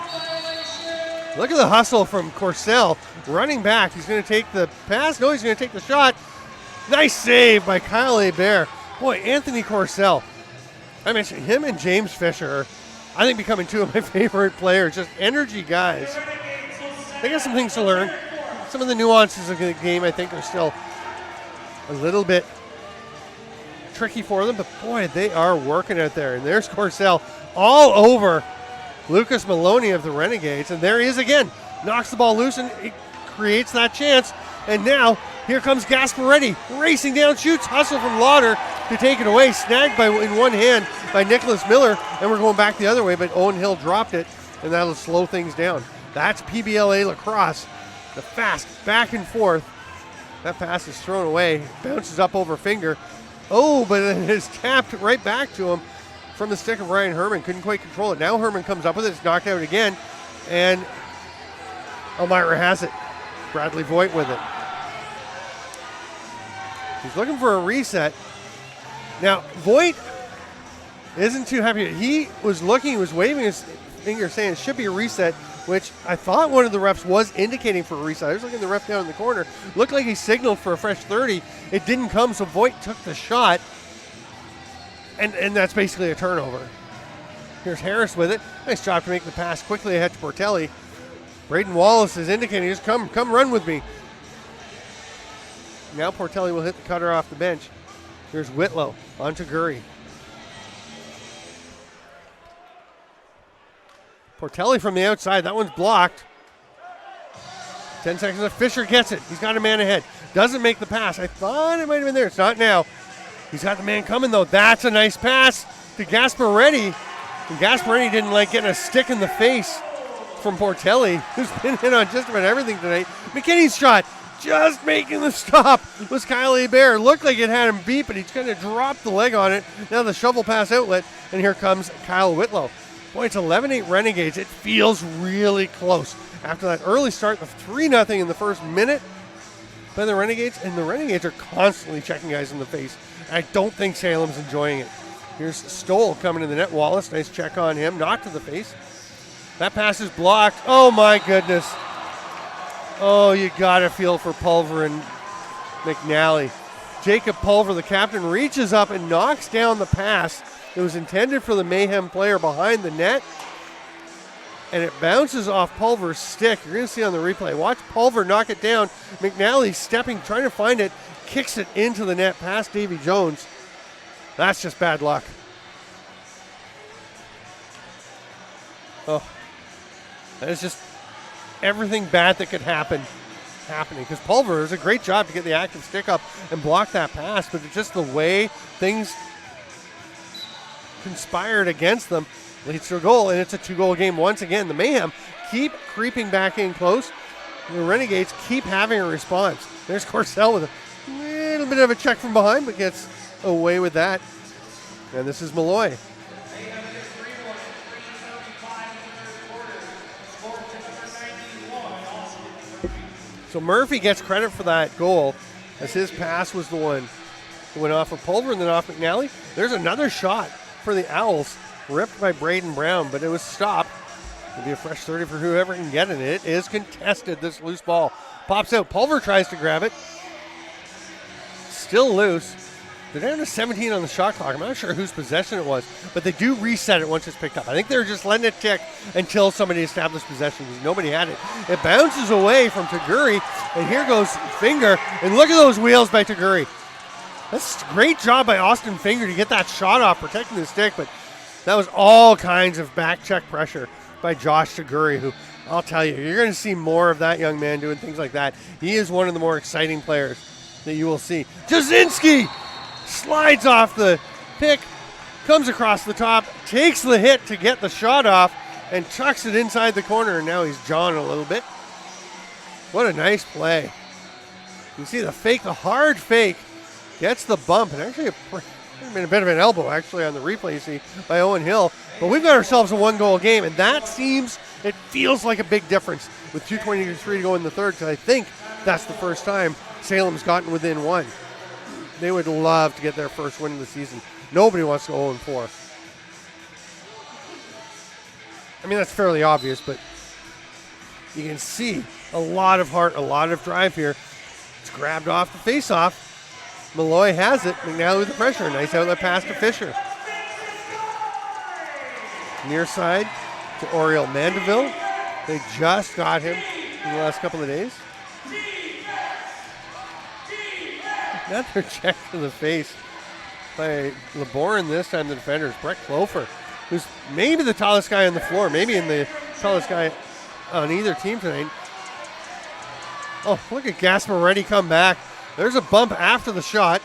Look at the hustle from Corsell running back. He's going to take the pass. No, he's going to take the shot. Nice save by Kyle Hebert. Boy, Anthony Corsell. I mentioned him and James Fisher are, I think, becoming two of my favorite players. Just energy guys. They got some things to learn. Some of the nuances of the game, I think, are still a little bit tricky for them, but boy, they are working out there. And there's Corsell all over Lucas Maloney of the Renegades, and there he is again. Knocks the ball loose, and it creates that chance. And now, here comes Gasparetti, racing down, shoots, hustle from Lauder to take it away, snagged in one hand by Nicholas Miller, and we're going back the other way, but Owen Hill dropped it, and that'll slow things down. That's PBLA lacrosse, the fast back and forth. That pass is thrown away, bounces up over finger. Oh, but it is tapped right back to him from the stick of Ryan Herman. Couldn't quite control it. Now Herman comes up with it. It's knocked out again, and Elmira has it. Bradley Voigt with it. He's looking for a reset. Now, Voigt isn't too happy. He was looking, he was waving his finger saying it should be a reset, which I thought one of the refs was indicating for a reset. I was looking at the ref down in the corner. Looked like he signaled for a fresh 30. It didn't come, so Voigt took the shot, and that's basically a turnover. Here's Harris with it. Nice job to make the pass quickly ahead to Portelli. Braden Wallace is indicating, just come run with me. Now Portelli will hit the cutter off the bench. Here's Whitlow on to Gurry. Portelli from the outside. That one's blocked. 10 seconds left. Fisher gets it. He's got a man ahead. Doesn't make the pass. I thought it might have been there. It's not now. He's got the man coming, though. That's a nice pass to Gasparetti. And Gasparetti didn't like getting a stick in the face from Portelli, who's been in on just about everything tonight. McKinney's shot, just making the stop, was Kyle Hebert. Looked like it had him beat, but he's going to drop the leg on it. Now the shovel pass outlet, and here comes Kyle Whitlow. Boy, it's 11-8 Renegades. It feels really close. After that early start of 3-0 in the first minute by the Renegades, and the Renegades are constantly checking guys in the face. I don't think Salem's enjoying it. Here's Stoll coming to the net. Wallace, nice check on him, not to the face. That pass is blocked. Oh my goodness. Oh, you gotta feel for Pulver and McNally. Jacob Pulver, the captain, reaches up and knocks down the pass. It was intended for the Mayhem player behind the net, and it bounces off Pulver's stick. You're gonna see on the replay. Watch Pulver knock it down. McNally stepping, trying to find it, kicks it into the net past Davy Jones. That's just bad luck. Oh, that is just everything bad that could happen happening, because Pulver does a great job to get the active stick up and block that pass, but it's just the way things conspired against them leads to a goal, and it's a 2-goal game once again. The Mayhem keep creeping back in close. The Renegades keep having a response. There's Corcel with a little bit of a check from behind, but gets away with that. And this is Malloy. So Murphy gets credit for that goal, as his pass was the one that went off of Pulver and then off McNally. There's another shot for the Owls, ripped by Braden Brown, but it was stopped. It'll be a fresh 30 for whoever can get it. It is contested, this loose ball. Pops out. Pulver tries to grab it. Still loose. They're down to 17 on the shot clock. I'm not sure whose possession it was, but they do reset it once it's picked up. I think they're just letting it tick until somebody established possession, because nobody had it. It bounces away from Taguri, and here goes Finger. And look at those wheels by Taguri. That's a great job by Austin Finger to get that shot off, protecting the stick, but that was all kinds of back check pressure by Josh Taguri, who, I'll tell you, you're going to see more of that young man doing things like that. He is one of the more exciting players that you will see. Jasinski slides off the pick, comes across the top, takes the hit to get the shot off, and tucks it inside the corner, and now he's jawing a little bit. What a nice play. You see the fake, the hard fake, gets the bump, and actually a bit of an elbow actually on the replay you see by Owen Hill. But we've got ourselves a 1-goal game, and that feels like a big difference with 2:23 to go in the third, because I think that's the first time Salem's gotten within one. They would love to get their first win of the season. Nobody wants to go 0-4. I mean, that's fairly obvious, but you can see a lot of heart, a lot of drive here. It's grabbed off the face-off. Malloy has it. McNally with the pressure. Nice outlet pass to Fisher. Near side to Oriel Mandeville. They just got him in the last couple of days. Another check to the face by LeBourne. This time the defender is Brett Clofer, who's maybe the tallest guy on the floor, maybe in the tallest guy on either team tonight. Oh, look at Gasparetti come back. There's a bump after the shot.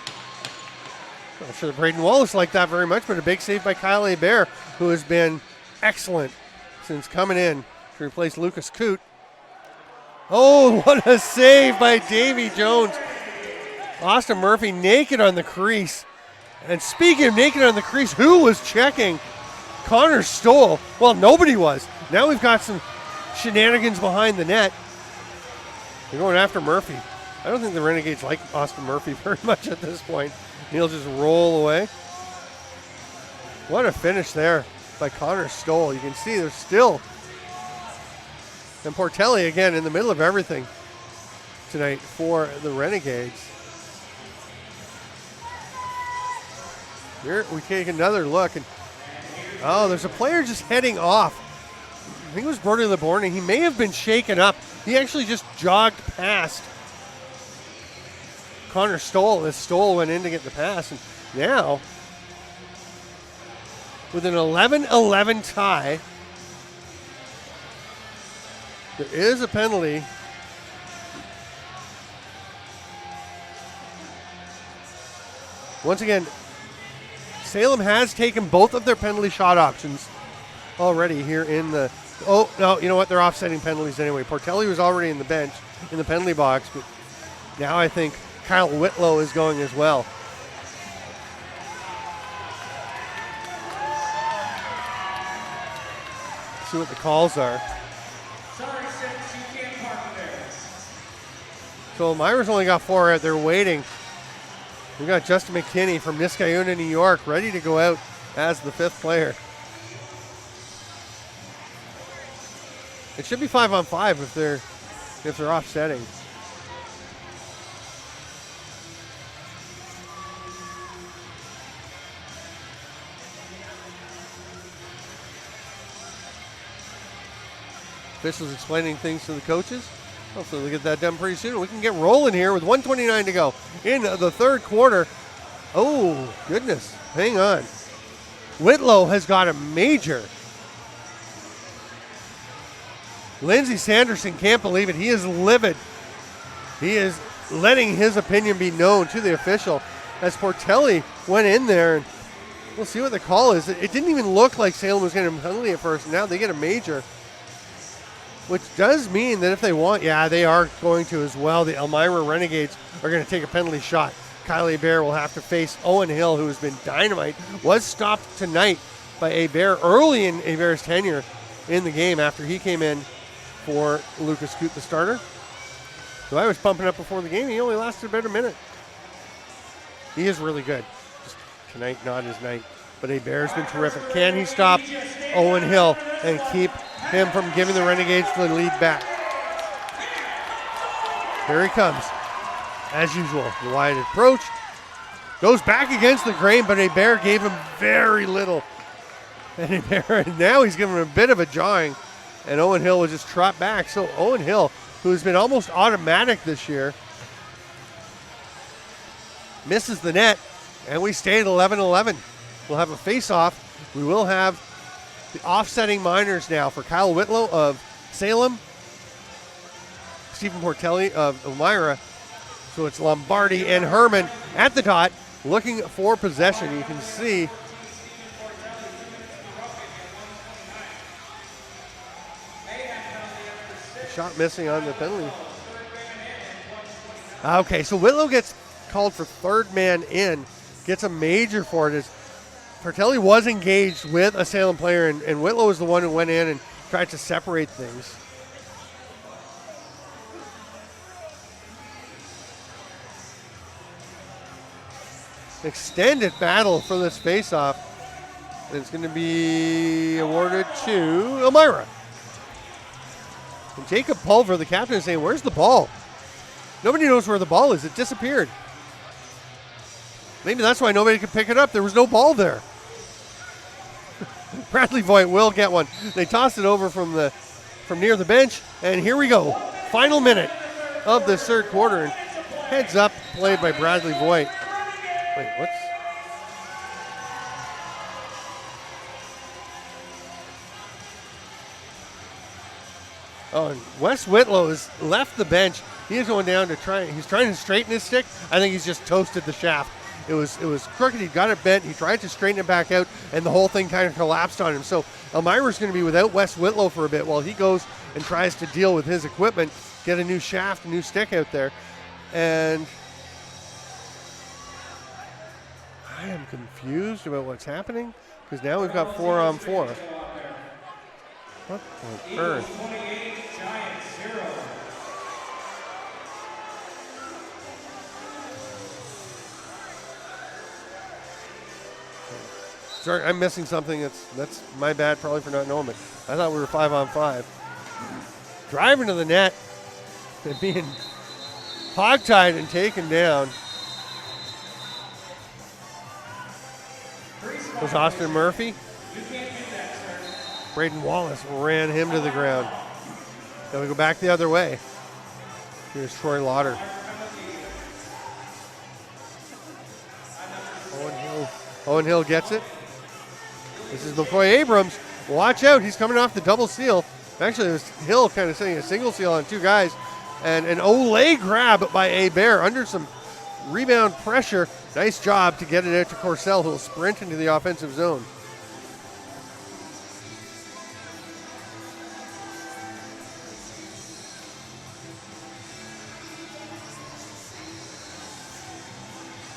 Not sure that Braden Wallace liked that very much, but a big save by Kyle Hebert, who has been excellent since coming in to replace Lucas Coote. Oh, what a save by Davy Jones. Austin Murphy naked on the crease. And speaking of naked on the crease, who was checking? Connor Stoll. Well, nobody was. Now we've got some shenanigans behind the net. They're going after Murphy. I don't think the Renegades like Austin Murphy very much at this point. He'll just roll away. What a finish there by Connor Stoll. You can see there's still. And Portelli again in the middle of everything tonight for the Renegades. Here we take another look, and oh, there's a player just heading off. I think it was Brody LeBourne, and he may have been shaken up. He actually just jogged past Connor Stoll, as Stoll went in to get the pass. And now, with an 11-11 tie, there is a penalty. Once again, Salem has taken both of their penalty shot options already here in the... Oh, no, you know what? They're offsetting penalties anyway. Portelli was already in the bench, in the penalty box, but now I think Kyle Whitlow is going as well. See what the calls are. Sorry, Sims, you can't park there. So Elmira's only got 4 out there waiting. We got Justin McKinney from Niskayuna, New York, ready to go out as the 5th player. It should be 5-on-5 if they're offsetting. Officials explaining things to the coaches. Hopefully we'll get that done pretty soon. We can get rolling here with 1:29 to go in the 3rd quarter. Oh, goodness. Hang on. Whitlow has got a major. Lindsey Sanderson can't believe it. He is livid. He is letting his opinion be known to the official as Portelli went in there. And we'll see what the call is. It didn't even look like Salem was getting a penalty at first. Now they get a major, which does mean that if they want, yeah, they are going to as well. The Elmira Renegades are going to take a penalty shot. Kylie Bear will have to face Owen Hill, who has been dynamite. Was stopped tonight by Hebert early in Hebert's tenure in the game after he came in for Lucas Coote, the starter. So I was pumping up before the game. He only lasted about a minute. He is really good. Just tonight, not his night. But Hebert's been terrific. Can he stop Owen Hill and keep him from giving the Renegades the lead back? Here he comes. As usual, the wide approach. Goes back against the grain, but Hebert gave him very little. And Hebert, now he's giving him a bit of a jawing. And Owen Hill was just trot back. So Owen Hill, who's been almost automatic this year, misses the net. And we stay at 11-11. We'll have a face-off. We will have the offsetting minors now for Kyle Whitlow of Salem, Stephen Portelli of Elmira. So it's Lombardi and Herman at the dot looking for possession. You can see shot missing on the penalty. Okay, so Whitlow gets called for 3rd man in, gets a major for it. As Portelli was engaged with a Salem player, and Whitlow was the one who went in and tried to separate things. Extended battle for this faceoff. And it's going to be awarded to Elmira. And Jacob Pulver, the captain, is saying, where's the ball? Nobody knows where the ball is. It disappeared. Maybe that's why nobody could pick it up. There was no ball there. Bradley Voigt will get one. They tossed it over from near the bench, and here we go. Final minute of the 3rd quarter. And heads up, played by Bradley Voigt. Wait, what's... Oh, and Wes Whitlow has left the bench. He is going down to he's trying to straighten his stick. I think he's just toasted the shaft. It was crooked. He got it bent. He tried to straighten it back out, and the whole thing kind of collapsed on him. So Elmira's going to be without Wes Whitlow for a bit while he goes and tries to deal with his equipment, get a new shaft, a new stick out there. And I am confused about what's happening because now we've got 4-on-4. What on earth? 28, Giants 0. Sorry, I'm missing something. That's my bad probably for not knowing, but I thought we were 5-on-5. Driving to the net and being hogtied and taken down was Austin Murphy. Braden Wallace ran him to the ground. Then we go back the other way. Here's Troy Lauder. Owen Hill gets it. This is McCoy Abrams. Watch out, he's coming off the double seal. Actually, it was Hill kind of setting a single seal on two guys. And an Olay grab by Hebert under some rebound pressure. Nice job to get it out to Courcelle, who will sprint into the offensive zone.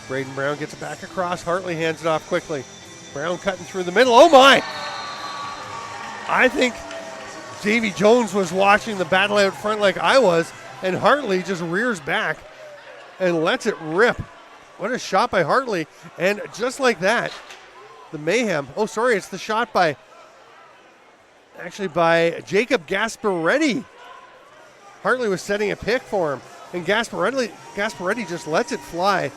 Braden Brown gets it back across. Hartley hands it off quickly. Brown cutting through the middle. Oh my! I think Davy Jones was watching the battle out front like I was, and Hartley just rears back and lets it rip. What a shot by Hartley. And just like that, the Mayhem, oh sorry, it's the shot by Jacob Gasparetti. Hartley was setting a pick for him, and Gasparetti just lets it fly.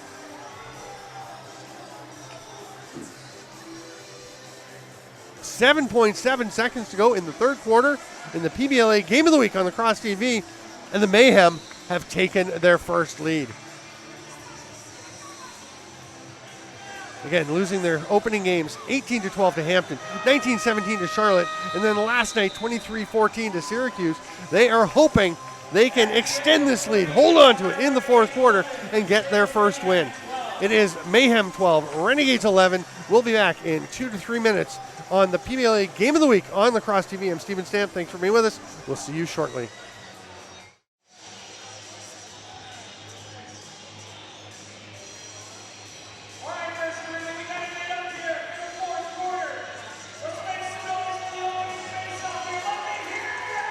.7 seconds to go in the third quarter in the PBLA Game of the Week on Lacrosse TV, and the Mayhem have taken their first lead. Again, losing their opening games 18-12 to Hampton, 19-17 to Charlotte, and then last night 23-14 to Syracuse. They are hoping they can extend this lead, hold on to it in the fourth quarter, and get their first win. It is Mayhem 12, Renegades 11. We'll be back in 2 to 3 minutes on the PBLA Game of the Week on Lacrosse TV. I'm Steven Stamp. Thanks for being with us. We'll see you shortly. All right, Mr. we got to get up here in the fourth quarter. Let's make some noise for the opening face-off. We love to hear ya!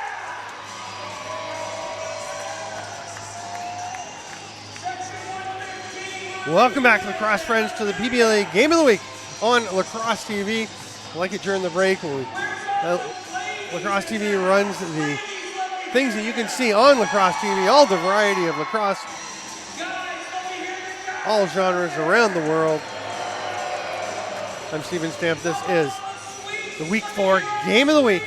Section 115. Welcome back, lacrosse friends, to the PBLA Game of the Week on Lacrosse TV. Like it during the break, Lacrosse TV runs the things that you can see on Lacrosse TV, all the variety of lacrosse, all genres around the world. I'm Steven Stamp. This is the Week 4 Game of the Week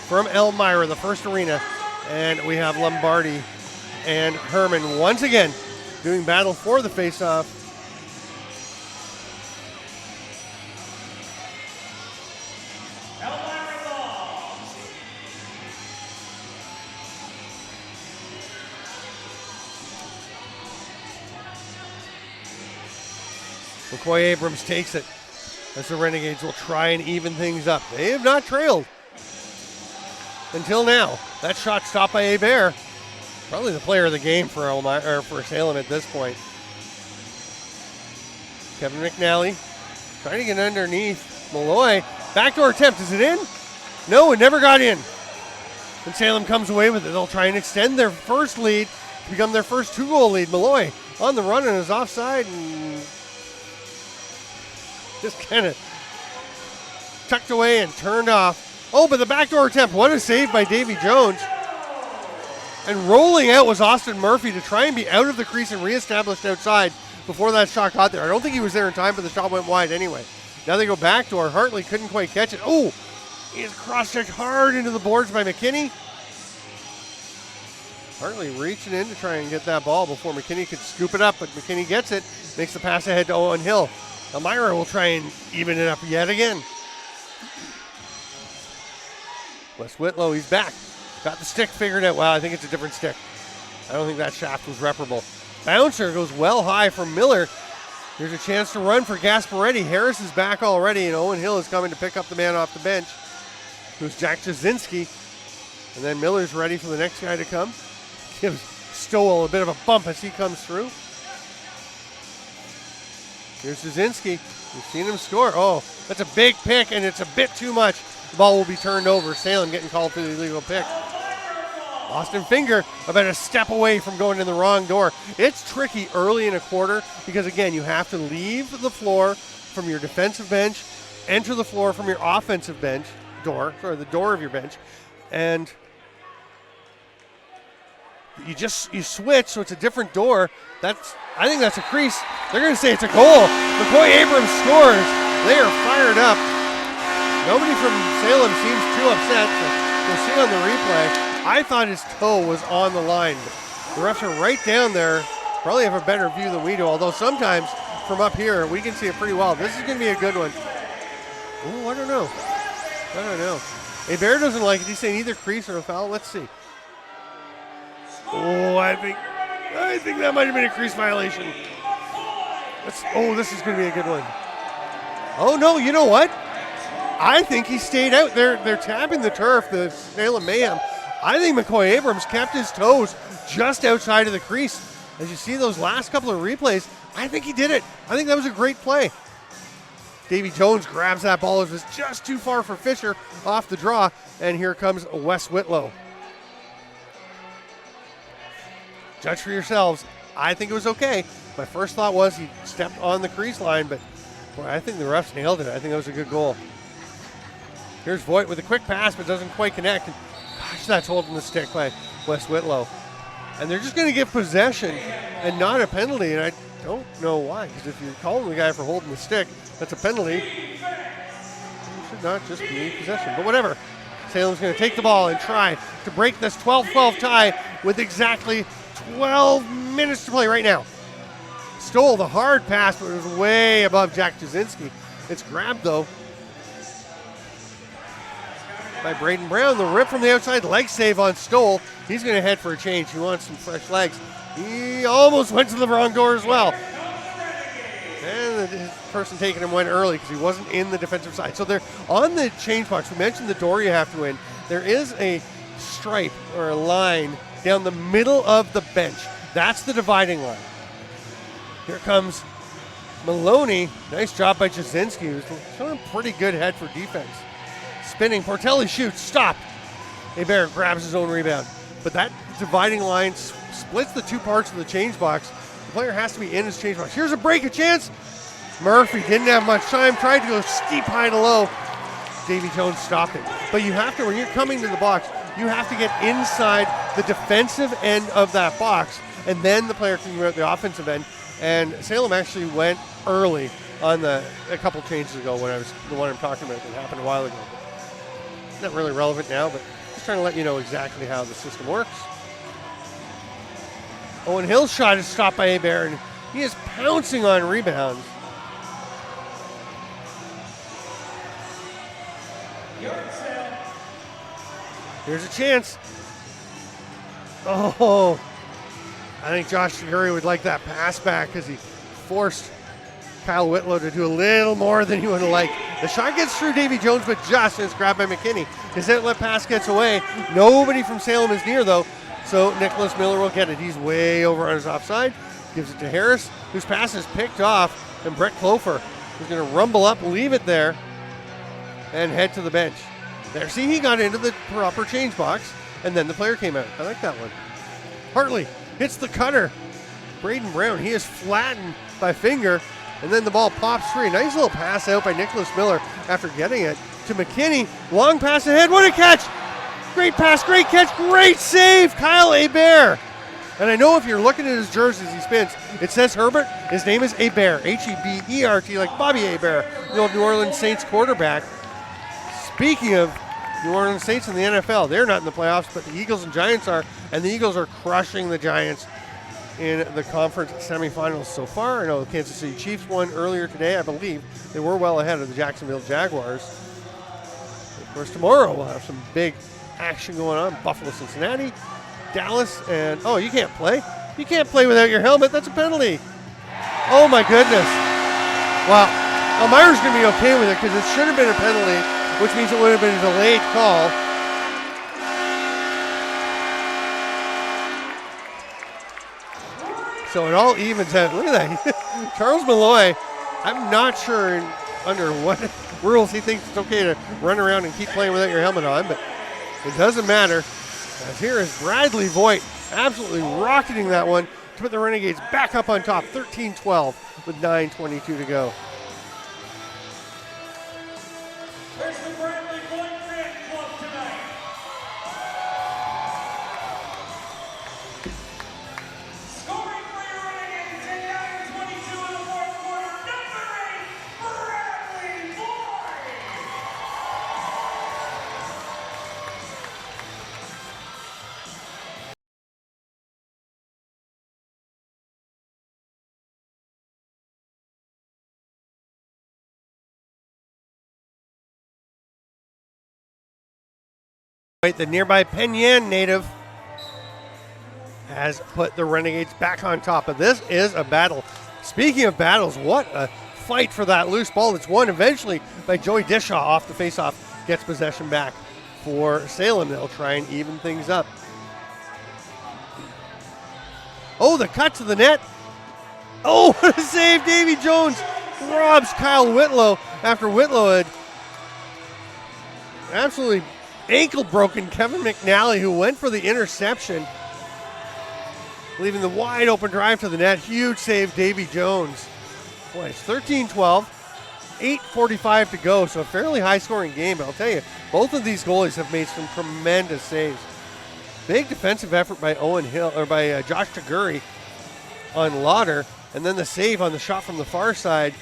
from Elmira, the first arena. And we have Lombardi and Herman once again doing battle for the face-off. McCoy Abrams takes it as the Renegades will try and even things up. They have not trailed until now. That shot stopped by Hebert. Probably the player of the game for Salem at this point. Kevin McNally trying to get underneath. Malloy, backdoor attempt. Is it in? No, it never got in. And Salem comes away with it. They'll try and extend their first lead to become their first 2-goal lead. Malloy on the run and is offside and just kind of tucked away and turned off. Oh, but the backdoor attempt. What a save by Davy Jones. And rolling out was Austin Murphy to try and be out of the crease and reestablished outside before that shot got there. I don't think he was there in time, but the shot went wide anyway. Now they go backdoor. Hartley couldn't quite catch it. Oh, he is cross-checked hard into the boards by McKinney. Hartley reaching in to try and get that ball before McKinney could scoop it up, but McKinney gets it, makes the pass ahead to Owen Hill. Elmira will try and even it up yet again. Wes Whitlow, he's back. Got the stick figured out. Wow, I think it's a different stick. I don't think that shaft was reparable. Bouncer goes well high from Miller. There's a chance to run for Gasparetti. Harris is back already, and Owen Hill is coming to pick up the man off the bench, who's Jack Jasinski. And then Miller's ready for the next guy to come. Gives Stowell a bit of a bump as he comes through. Here's Jasinski. We've seen him score. Oh, that's a big pick, and it's a bit too much. The ball will be turned over. Salem getting called for the illegal pick. Austin Finger about a step away from going in the wrong door. It's tricky early in a quarter because, again, you have to leave the floor from your defensive bench, enter the floor from your offensive bench door, or the door of your bench, and you switch, so it's a different door. I think that's a crease. They're going to say it's a goal. McCoy Abrams scores. They are fired up. Nobody from Salem seems too upset. We'll see on the replay. I thought his toe was on the line. The refs are right down there. Probably have a better view than we do, although sometimes from up here, we can see it pretty well. This is going to be a good one. Oh, I don't know. Bear doesn't like it. He's saying either crease or a foul. Let's see. Oh, I think that might have been a crease violation. This is going to be a good one. Oh, no, you know what? I think he stayed out. They're tapping the turf, the Salem Mayhem. I think McCoy Abrams kept his toes just outside of the crease. As you see those last couple of replays, I think he did it. I think that was a great play. Davy Jones grabs that ball. It was just too far for Fisher off the draw. And here comes Wes Whitlow. Judge for yourselves. I think it was okay. My first thought was he stepped on the crease line, but boy, I think the refs nailed it. I think that was a good goal. Here's Voigt with a quick pass, but doesn't quite connect. And gosh, that's holding the stick by Wes Whitlow. And they're just going to give possession and not a penalty, and I don't know why, because if you're calling the guy for holding the stick, that's a penalty. It should not just be possession, but whatever. Salem's going to take the ball and try to break this 12-12 tie with exactly 12 minutes to play right now. Stole the hard pass, but it was way above Jack Jasinski. It's grabbed, though, by Braden Brown. The rip from the outside, leg save on Stoll. He's going to head for a change. He wants some fresh legs. He almost went to the wrong door as well. And the person taking him went early because he wasn't in the defensive side. So they're on the change box. We mentioned the door you have to win. There is a stripe or a line down the middle of the bench. That's the dividing line. Here comes Maloney. Nice job by Jasinski, who's showing a pretty good head for defense. Spinning, Portelli shoots, stopped. Hebert grabs his own rebound. But that dividing line splits the two parts of the change box. The player has to be in his change box. Here's a break, a chance. Murphy didn't have much time, tried to go steep high to low. Davy Jones stopped it. But you have to, when you're coming to the box, you have to get inside the defensive end of that box, and then the player can go out the offensive end. And Salem actually went early on a couple changes ago when the one I'm talking about that happened a while ago. Not really relevant now, but just trying to let you know exactly how the system works. Owen Hill's shot is stopped by Hebert, and he is pouncing on rebounds. Here's a chance. Oh, I think Josh Shiguri would like that pass back because he forced Kyle Whitlow to do a little more than he would have liked. The shot gets through Davy Jones, but just is grabbed by McKinney. His outlet pass gets away. Nobody from Salem is near, though, so Nicholas Miller will get it. He's way over on his offside. Gives it to Harris, whose pass is picked off, and Brett Clofer is going to rumble up, leave it there, and head to the bench. There, see, he got into the proper change box, and then the player came out. I like that one. Hartley hits the cutter. Braden Brown, he is flattened by Finger, and then the ball pops free. Nice little pass out by Nicholas Miller after getting it to McKinney. Long pass ahead. What a catch! Great pass, great catch, great save, Kyle Hebert. And I know if you're looking at his jersey as he spins, it says Herbert. His name is Hebert, H-E-B-E-R-T, like Bobby Hebert, the old New Orleans Saints quarterback. Speaking of New Orleans Saints in the NFL, they're not in the playoffs, but the Eagles and Giants are, and the Eagles are crushing the Giants in the conference semifinals so far. I know the Kansas City Chiefs won earlier today, I believe. They were well ahead of the Jacksonville Jaguars. Of course, tomorrow we'll have some big action going on. Buffalo, Cincinnati, Dallas, and oh, you can't play. You can't play without your helmet. That's a penalty. Oh my goodness. Well, Elmira's going to be okay with it because it should have been a penalty, which means it would have been a delayed call. So it all evens out. Look at that. Charles Malloy, I'm not sure under what rules he thinks it's okay to run around and keep playing without your helmet on, but it doesn't matter. As here is Bradley Voigt absolutely rocketing that one to put the Renegades back up on top, 13-12 with 9:22 to go. The nearby Penyan native has put the Renegades back on top. But this is a battle. Speaking of battles, what a fight for that loose ball. It's won eventually by Joey Dishaw off the faceoff. Gets possession back for Salem. They'll try and even things up. Oh, the cut to the net. Oh, what a save. Davy Jones robs Kyle Whitlow after Whitlow had absolutely ankle broken Kevin McNally, who went for the interception, leaving the wide open drive to the net. Huge save, Davy Jones. Boy, it's 13-12, 8:45 to go, so a fairly high-scoring game. But I'll tell you, both of these goalies have made some tremendous saves. Big defensive effort by Josh Taguri on Lauder, and then the save on the shot from the far side.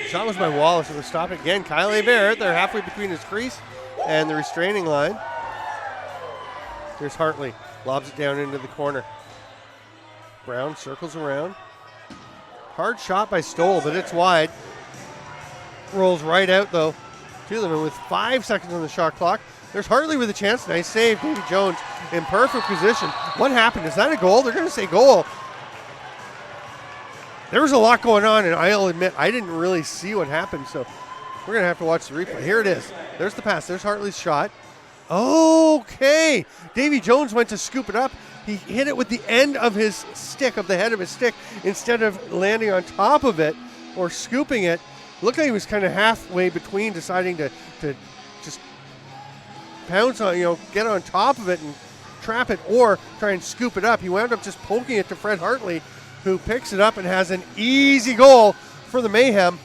Shot was by Wallace, and the stop again. Kyle Hebert, they're halfway between his crease and the restraining line. Here's Hartley, lobs it down into the corner. Brown circles around. Hard shot by Stoll, but it's wide. Rolls right out, though, to them, and with 5 seconds on the shot clock, there's Hartley with a chance. Nice save, Davy Jones in perfect position. What happened? Is that a goal? They're going to say goal. There was a lot going on, and I'll admit I didn't really see what happened, so we're going to have to watch the replay. Here it is. There's the pass. There's Hartley's shot. Okay. Davy Jones went to scoop it up. He hit it with the end of his stick, of the head of his stick, instead of landing on top of it or scooping it. Looked like he was kind of halfway between deciding to just pounce on, get on top of it and trap it or try and scoop it up. He wound up just poking it to Fred Hartley, who picks it up and has an easy goal for the Mayhem.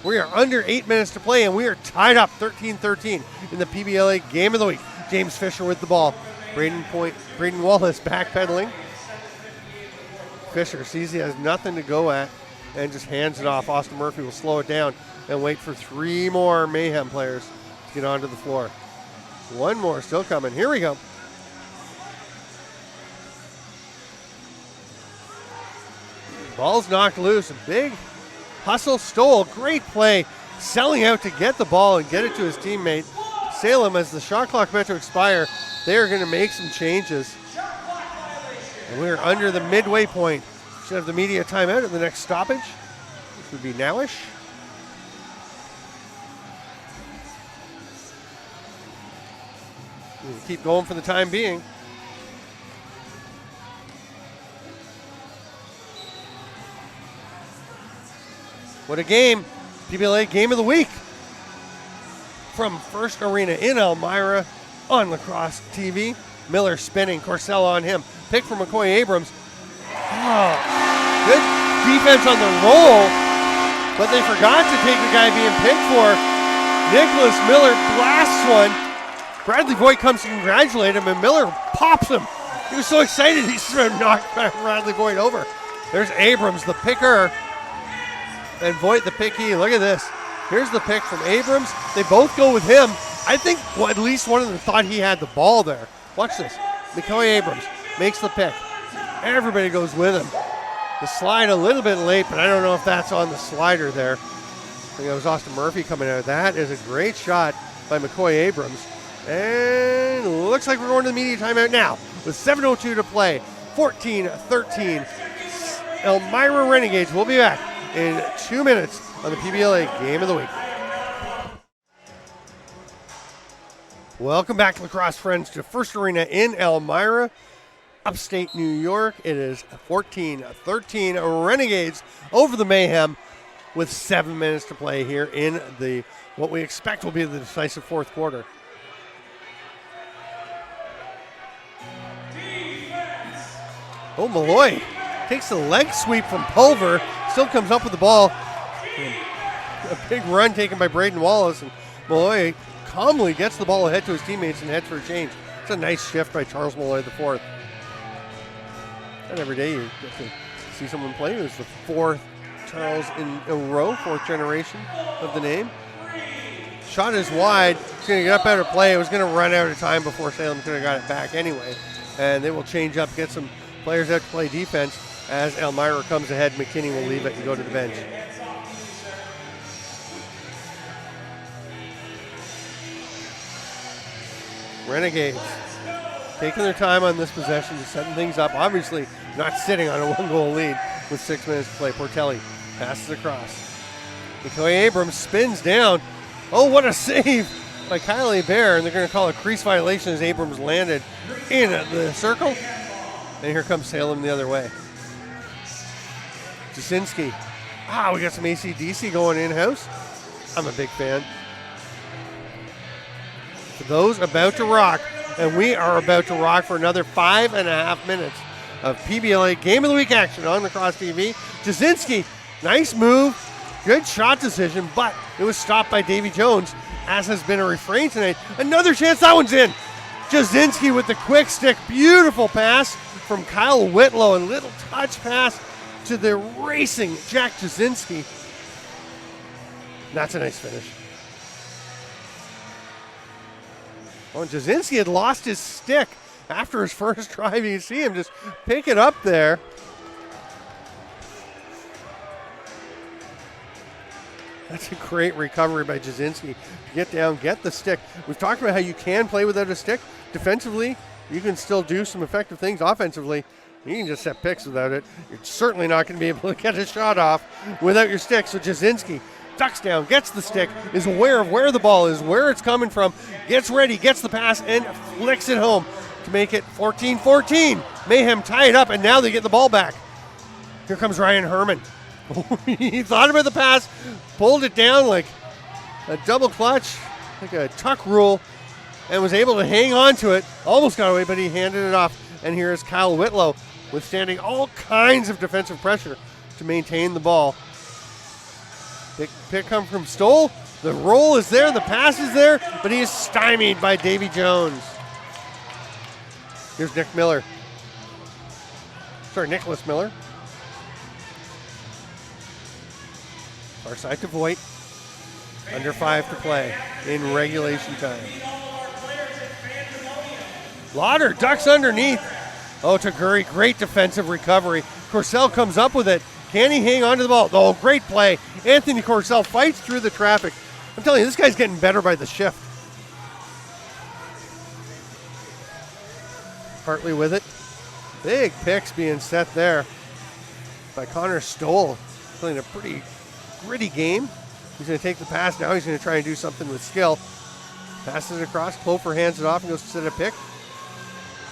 We are under 8 minutes to play, and we are tied up 13-13 in the PBLA Game of the Week. James Fisher with the ball. Braden Wallace backpedaling. Fisher sees he has nothing to go at and just hands it off. Austin Murphy will slow it down and wait for 3 more Mayhem players to get onto the floor. 1 more still coming. Here we go. Ball's knocked loose. A big hustle. Stoll. Great play. Selling out to get the ball and get it to his teammate. Salem, as the shot clock about to expire, they are going to make some changes. And we're under the midway point. Should have the media timeout at the next stoppage, which would be nowish. We'll keep going for the time being. What a game. PBLA Game of the Week. From First Arena in Elmira on Lacrosse TV. Miller spinning, Corcel on him. Pick for McCoy Abrams. Oh, good defense on the roll, but they forgot to take the guy being picked for. Nicholas Miller blasts one. Bradley Voigt comes to congratulate him, and Miller pops him. He was so excited he sort of knocked Bradley Voigt over. There's Abrams, the picker, and Voigt, the pickee. Look at this. Here's the pick from Abrams. They both go with him. I think at least one of them thought he had the ball there. Watch this. McCoy Abrams makes the pick. Everybody goes with him. The slide a little bit late, but I don't know if that's on the slider there. I think that was Austin Murphy coming out. That is a great shot by McCoy Abrams. And looks like we're going to the media timeout now with 7:02 to play. 14-13. Elmira Renegades will be back in 2 minutes on the PBLA Game of the Week. Welcome back, lacrosse friends, to First Arena in Elmira, upstate New York. It is 14-13 Renegades over the Mayhem with 7 minutes to play here in the what we expect will be the decisive fourth quarter. Oh, Malloy takes the leg sweep from Pulver, still comes up with the ball. A big run taken by Braden Wallace, and Malloy calmly gets the ball ahead to his teammates and heads for a change. It's a nice shift by Charles Malloy the fourth. Not every day you get to see someone play who's the fourth Charles in a row, fourth generation of the name. Shot is wide. It's going to get up out of play. It was going to run out of time before Salem could have got it back anyway. And they will change up, get some players out to play defense. As Elmira comes ahead, McKinney will leave it and go to the bench. Renegades taking their time on this possession, setting things up. Obviously not sitting on a 1-goal lead with 6 minutes to play. Portelli passes across. Nicoy Abrams spins down. Oh, what a save by Kyle Hebert, and they're going to call a crease violation as Abrams landed in the circle. And here comes Salem the other way. Jasinski. We got some AC/DC going in-house. I'm a big fan. For those about to rock, and we are about to rock for another 5.5 minutes of PBLA Game of the Week action on Lacrosse TV. Jasinski, nice move, good shot decision, but it was stopped by Davy Jones, as has been a refrain tonight. Another chance, that one's in. Jasinski with the quick stick, beautiful pass from Kyle Whitlow, a little touch pass to the racing Jack Jasinski. That's a nice finish. Oh, Jasinski had lost his stick after his first drive. You can see him just pick it up there. That's a great recovery by Jasinski. Get down, get the stick. We've talked about how you can play without a stick. Defensively, you can still do some effective things. Offensively, you can just set picks without it. You're certainly not going to be able to get a shot off without your stick. So Jasinski ducks down, gets the stick, is aware of where the ball is, where it's coming from, gets ready, gets the pass, and flicks it home to make it 14-14. Mayhem tie it up, and now they get the ball back. Here comes Ryan Herman. He thought about the pass, pulled it down like a double clutch, like a tuck rule, and was able to hang on to it. Almost got away, but he handed it off. And here is Kyle Whitlow withstanding all kinds of defensive pressure to maintain the ball. Big pick come from Stoll. The roll is there, the pass is there, but he is stymied by Davy Jones. Here's Nicholas Miller. Far side to Voigt. Under 5 to play in regulation time. Lauder ducks underneath. Oh, Taguri, great defensive recovery. Courcelle comes up with it. Can he hang on to the ball? Oh, great play. Anthony Courcelle fights through the traffic. I'm telling you, this guy's getting better by the shift. Hartley with it. Big picks being set there by Connor Stoll. Playing a pretty gritty game. He's going to take the pass now. He's going to try and do something with skill. Passes it across. Clofer hands it off and goes to set a pick.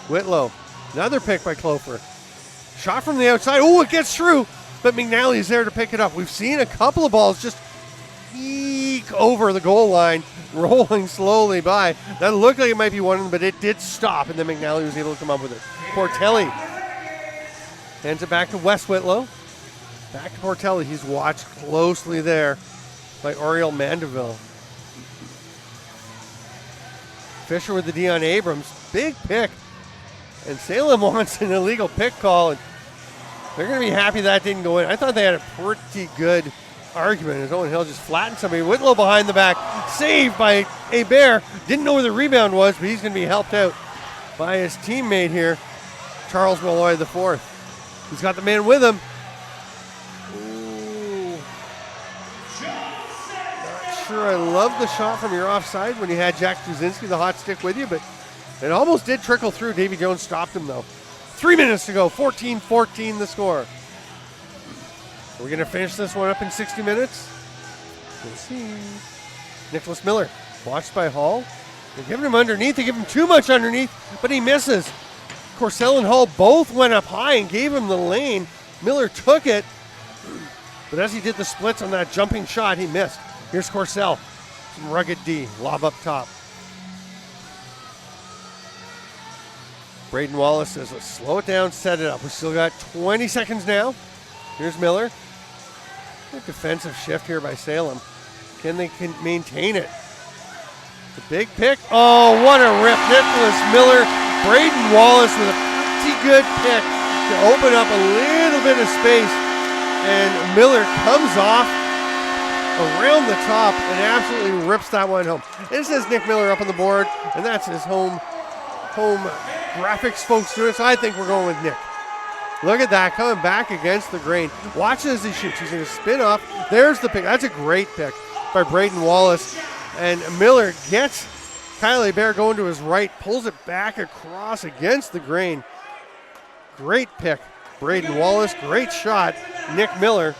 Whitlow. Another pick by Clofer. Shot from the outside. Oh, it gets through. But McNally's there to pick it up. We've seen a couple of balls just eek over the goal line, rolling slowly by. That looked like it might be one of them, but it did stop, and then McNally was able to come up with it. Portelli hands it back to Wes Whitlow. Back to Portelli. He's watched closely there by Oriel Mandeville. Fisher with the D on Abrams. Big pick. And Salem wants an illegal pick call, and they're going to be happy that didn't go in. I thought they had a pretty good argument as Owen Hill just flattened somebody. Whitlow behind the back. Saved by Hebert. Didn't know where the rebound was, but he's going to be helped out by his teammate here, Charles Malloy IV. He's got the man with him. Ooh. Not sure I love the shot from your offside when you had Jack Jasinski, the hot stick, with you, but it almost did trickle through. Davy Jones stopped him, though. 3 minutes to go. 14-14 the score. Are we going to finish this one up in 60 minutes? We'll see. Nicholas Miller, watched by Hall. They're giving him underneath. They give him too much underneath, but he misses. Courcelle and Hall both went up high and gave him the lane. Miller took it, but as he did the splits on that jumping shot, he missed. Here's Courcelle. Some rugged D. Lob up top. Braden Wallace says, let's slow it down, set it up. We still got 20 seconds now. Here's Miller. Good defensive shift here by Salem. Can they maintain it? The big pick. Oh, what a rip. Nicholas Miller. Braden Wallace with a pretty good pick to open up a little bit of space. And Miller comes off around the top and absolutely rips that one home. It says Nick Miller up on the board, and that's his home graphics folks doing it, so I think we're going with Nick. Look at that, coming back against the grain. Watch as he shoots. He's going to spin off. There's the pick. That's a great pick by Braden Wallace. And Miller gets Kyle Hebert going to his right, pulls it back across against the grain. Great pick, Braden Wallace. Great shot, Nick Miller.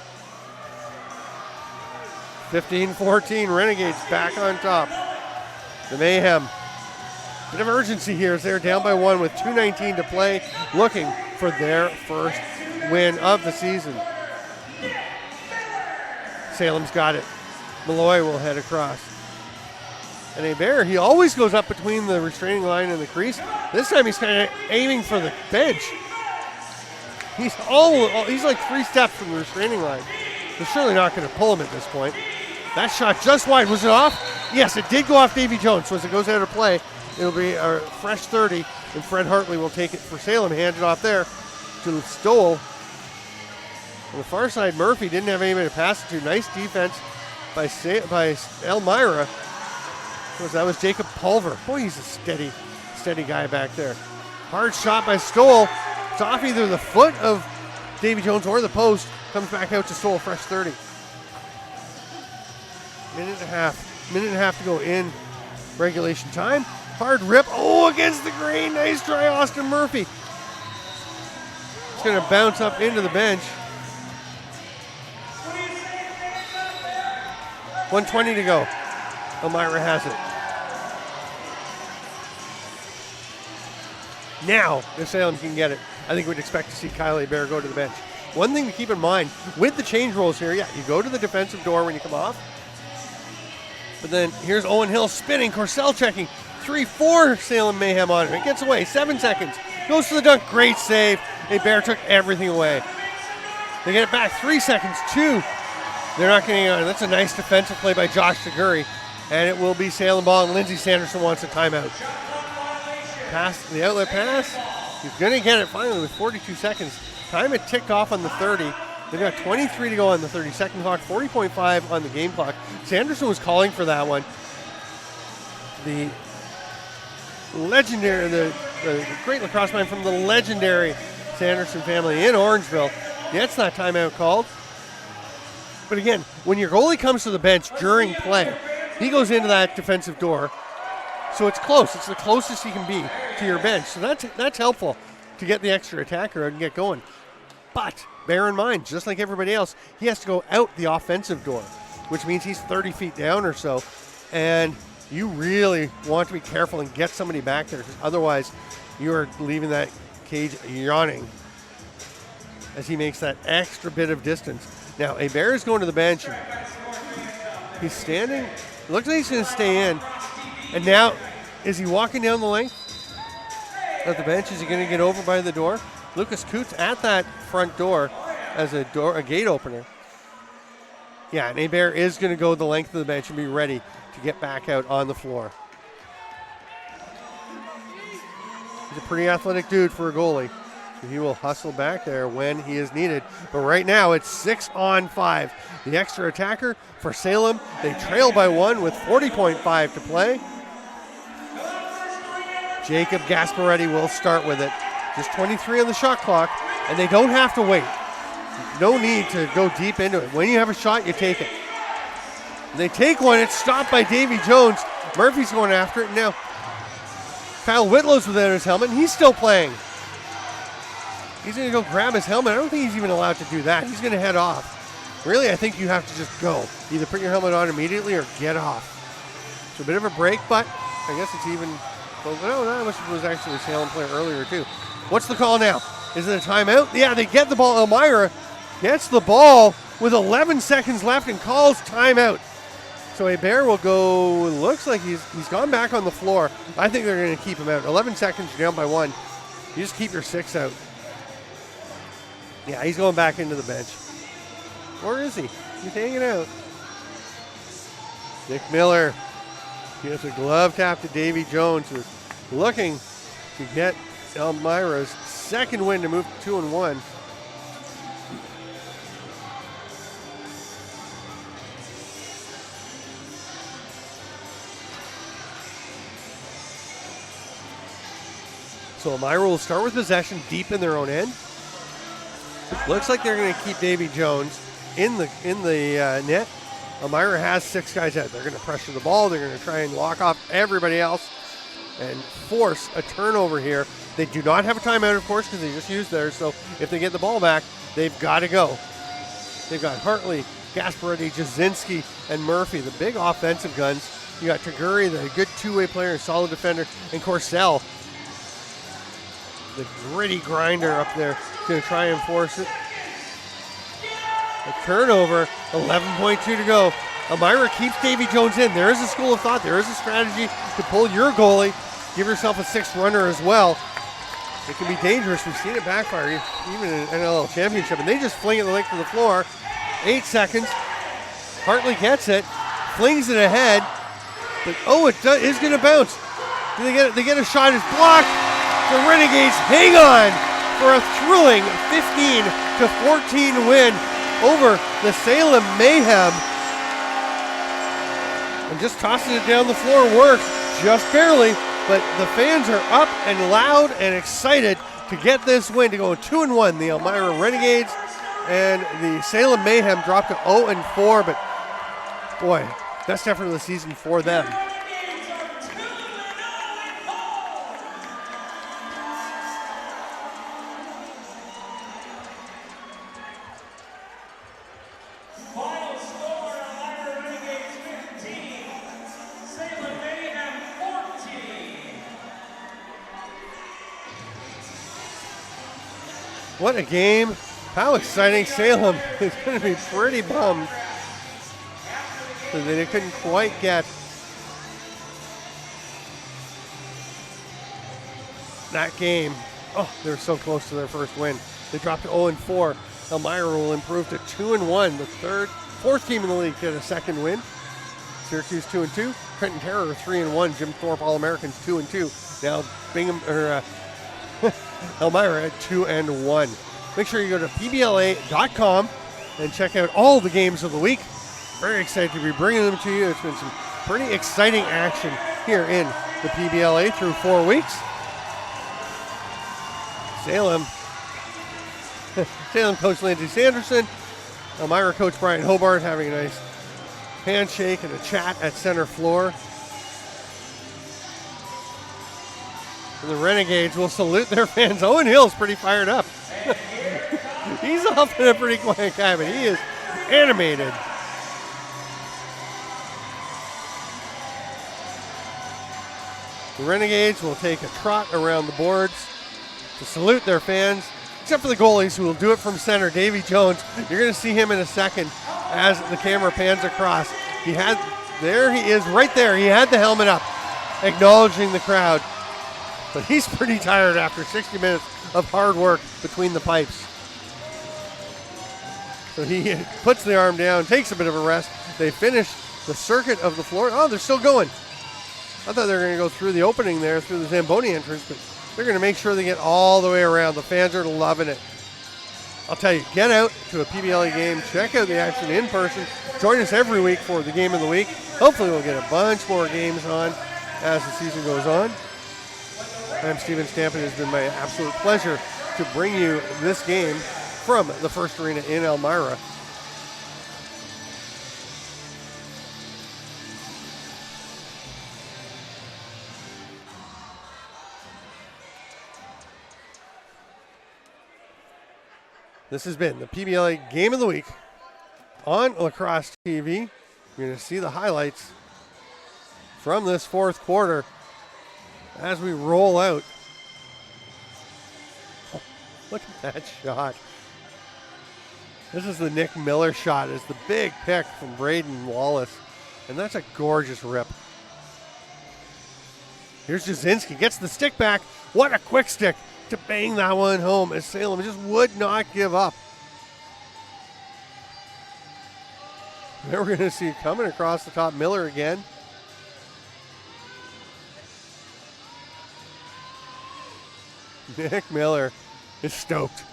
15-14, Renegades back on top. The Mayhem. Bit of urgency here as they're down by 1 with 2:19 to play, looking for their first win of the season. Salem's got it. Malloy will head across. And Hebert, he always goes up between the restraining line and the crease. This time he's kind of aiming for the bench. He's like 3 steps from the restraining line. They're surely not going to pull him at this point. That shot just wide. Was it off? Yes, it did go off Davy Jones. So as it goes out of play, it'll be a fresh 30, and Fred Hartley will take it for Salem. Hand it off there to Stoll. On the far side, Murphy didn't have anybody to pass it to. Nice defense by Elmira. That was Jacob Pulver. Boy, he's a steady guy back there. Hard shot by Stoll. It's off either the foot of Davy Jones or the post. Comes back out to Stoll, fresh 30. Minute and a half to go in regulation time. Hard rip. Oh, against the green. Nice try, Austin Murphy. It's going to bounce up into the bench. 1:20 to go. Elmira has it. Now, if Salem can get it, I think we'd expect to see Kyle Hebert go to the bench. One thing to keep in mind with the change rolls here, yeah, you go to the defensive door when you come off. But then here's Owen Hill spinning, Corcel checking. 3-4 Salem Mayhem on him. It gets away, 7 seconds. Goes to the dunk, great save. Hebert took everything away. They get it back, 3 seconds, 2. They're not getting on. That's a nice defensive play by Josh Seguri. And it will be Salem ball, and Lindsey Sanderson wants a timeout. Pass, the outlet pass. He's going to get it finally with 42 seconds. Time had ticked off on the 30. They've got 23 to go on the 30-second clock, 40.5 on the game clock. Sanderson was calling for that one. The legendary, the great lacrosse mind from the legendary Sanderson family in Orangeville gets that timeout called. But again, when your goalie comes to the bench during play, he goes into that defensive door. So it's close. It's the closest he can be to your bench. So that's helpful to get the extra attacker out and get going. But bear in mind, just like everybody else, he has to go out the offensive door, which means he's 30 feet down or so. And you really want to be careful and get somebody back there, because otherwise you are leaving that cage yawning as he makes that extra bit of distance. Now, Hebert is going to the bench. He's standing. It looks like he's going to stay in. And now, is he walking down the length of the bench? Is he going to get over by the door? Lucas Coots at that front door as a gate opener. Yeah, and Hebert is going to go the length of the bench and be ready to get back out on the floor. He's a pretty athletic dude for a goalie. So he will hustle back there when he is needed. But right now it's 6-on-5. The extra attacker for Salem. They trail by 1 with 40.5 to play. Jacob Gasparetti will start with it. Just 23 on the shot clock, and they don't have to wait. No need to go deep into it. When you have a shot, you take it. And they take one. It's stopped by Davy Jones. Murphy's going after it. Now, Kyle Whitlow's without his helmet, and he's still playing. He's going to go grab his helmet. I don't think he's even allowed to do that. He's going to head off. Really, I think you have to just go. Either put your helmet on immediately or get off. It's a bit of a break, but I guess it's even... No, that was actually a Salem player earlier, too. What's the call now? Is it a timeout? Yeah, they get the ball. Elmira gets the ball with 11 seconds left and calls timeout. So Hebert will go, looks like he's gone back on the floor. I think they're going to keep him out. 11 seconds, you're down by 1. You just keep your 6 out. Yeah, he's going back into the bench. Where is he? He's hanging out. Nick Miller gives a glove tap to Davy Jones, who's looking to get Elmira's second win to move to 2-1. So Elmira will start with possession deep in their own end. Looks like they're going to keep Davy Jones in the net. Elmira has 6 guys out. They're going to pressure the ball. They're going to try and lock off everybody else and force a turnover here. They do not have a timeout, of course, because they just used theirs. So if they get the ball back, they've got to go. They've got Hartley, Gasparetti, Jasinski, and Murphy, the big offensive guns. You got Taguri, the good two-way player and solid defender, and Corsell, the gritty grinder up there, going to try and force it. A turnover, 11.2 to go. Elmira keeps Davy Jones in. There is a school of thought. There is a strategy to pull your goalie. Give yourself a 6th runner as well. It can be dangerous. We've seen it backfire, even in an NLL championship. And they just fling it the length of the floor. 8 seconds. Hartley gets it, flings it ahead. But it is going to bounce. Do they get it? They get a shot. It's blocked. The Renegades hang on for a thrilling 15-14 win over the Salem Mayhem. And just tossing it down the floor works, just barely, but the fans are up and loud and excited to get this win, to go 2-1. The Elmira Renegades and the Salem Mayhem dropped to 0-4, but boy, best effort of the season for them. What a game. How exciting. Salem is going to be pretty bummed so they couldn't quite get that game. Oh, they were so close to their first win. They dropped to 0-4. Elmira will improve to 2-1, the fourth team in the league to get a second win. Syracuse 2-2. Trenton Terror 3-1. Jim Thorpe All-Americans 2-2. Now Bingham Elmira at 2-1. Make sure you go to PBLA.com and check out all the games of the week. Very excited to be bringing them to you. It's been some pretty exciting action here in the PBLA through 4 weeks. Salem coach Lindsay Sanderson, Elmira coach Brian Hobart having a nice handshake and a chat at center floor. And the Renegades will salute their fans. Owen Hill's pretty fired up. He's often a pretty quiet guy, but he is animated. The Renegades will take a trot around the boards to salute their fans, except for the goalies, who will do it from center. Davy Jones, you're going to see him in a second as the camera pans across. There he is right there. He had the helmet up, acknowledging the crowd. But he's pretty tired after 60 minutes of hard work between the pipes. So he puts the arm down, takes a bit of a rest. They finish the circuit of the floor. Oh, they're still going. I thought they were going to go through the opening there, through the Zamboni entrance, but they're going to make sure they get all the way around. The fans are loving it. I'll tell you, get out to a PBLA game, check out the action in person. Join us every week for the game of the week. Hopefully we'll get a bunch more games on as the season goes on. I'm Steven Stamp. It has been my absolute pleasure to bring you this game from the First Arena in Elmira. This has been the PBLA Game of the Week on Lacrosse TV. You're going to see the highlights from this fourth quarter as we roll out. Oh, look at that shot. This is the Nick Miller shot. It's the big pick from Braden Wallace. And that's a gorgeous rip. Here's Jasinski. Gets the stick back. What a quick stick to bang that one home, as Salem just would not give up. Now we're going to see coming across the top Miller again. Nick Miller is stoked.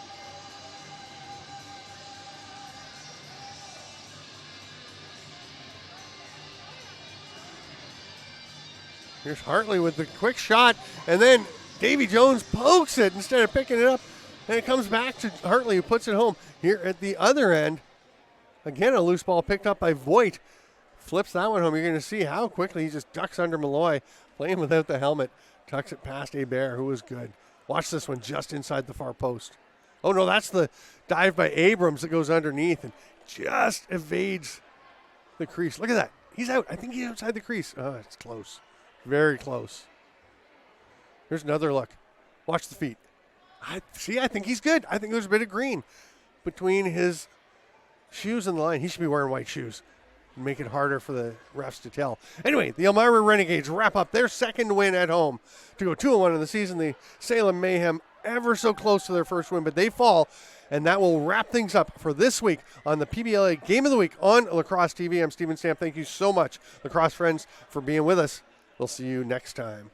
Here's Hartley with the quick shot, and then Davy Jones pokes it instead of picking it up. And it comes back to Hartley, who puts it home. Here at the other end, again, a loose ball picked up by Voigt. Flips that one home. You're going to see how quickly he just ducks under Malloy, playing without the helmet. Tucks it past Hebert, who was good. Watch this one just inside the far post. Oh, no, that's the dive by Abrams that goes underneath and just evades the crease. Look at that. He's out. I think he's outside the crease. Oh, it's close. Very close. Here's another look. Watch the feet. I think he's good. I think there's a bit of green between his shoes and the line. He should be wearing white shoes. Make it harder for the refs to tell. Anyway, the Elmira Renegades wrap up their second win at home to go 2-1 in the season. The Salem Mayhem ever so close to their first win, but they fall, and that will wrap things up for this week on the PBLA Game of the Week on Lacrosse TV. I'm Steven Stamp. Thank you so much, lacrosse friends, for being with us. We'll see you next time.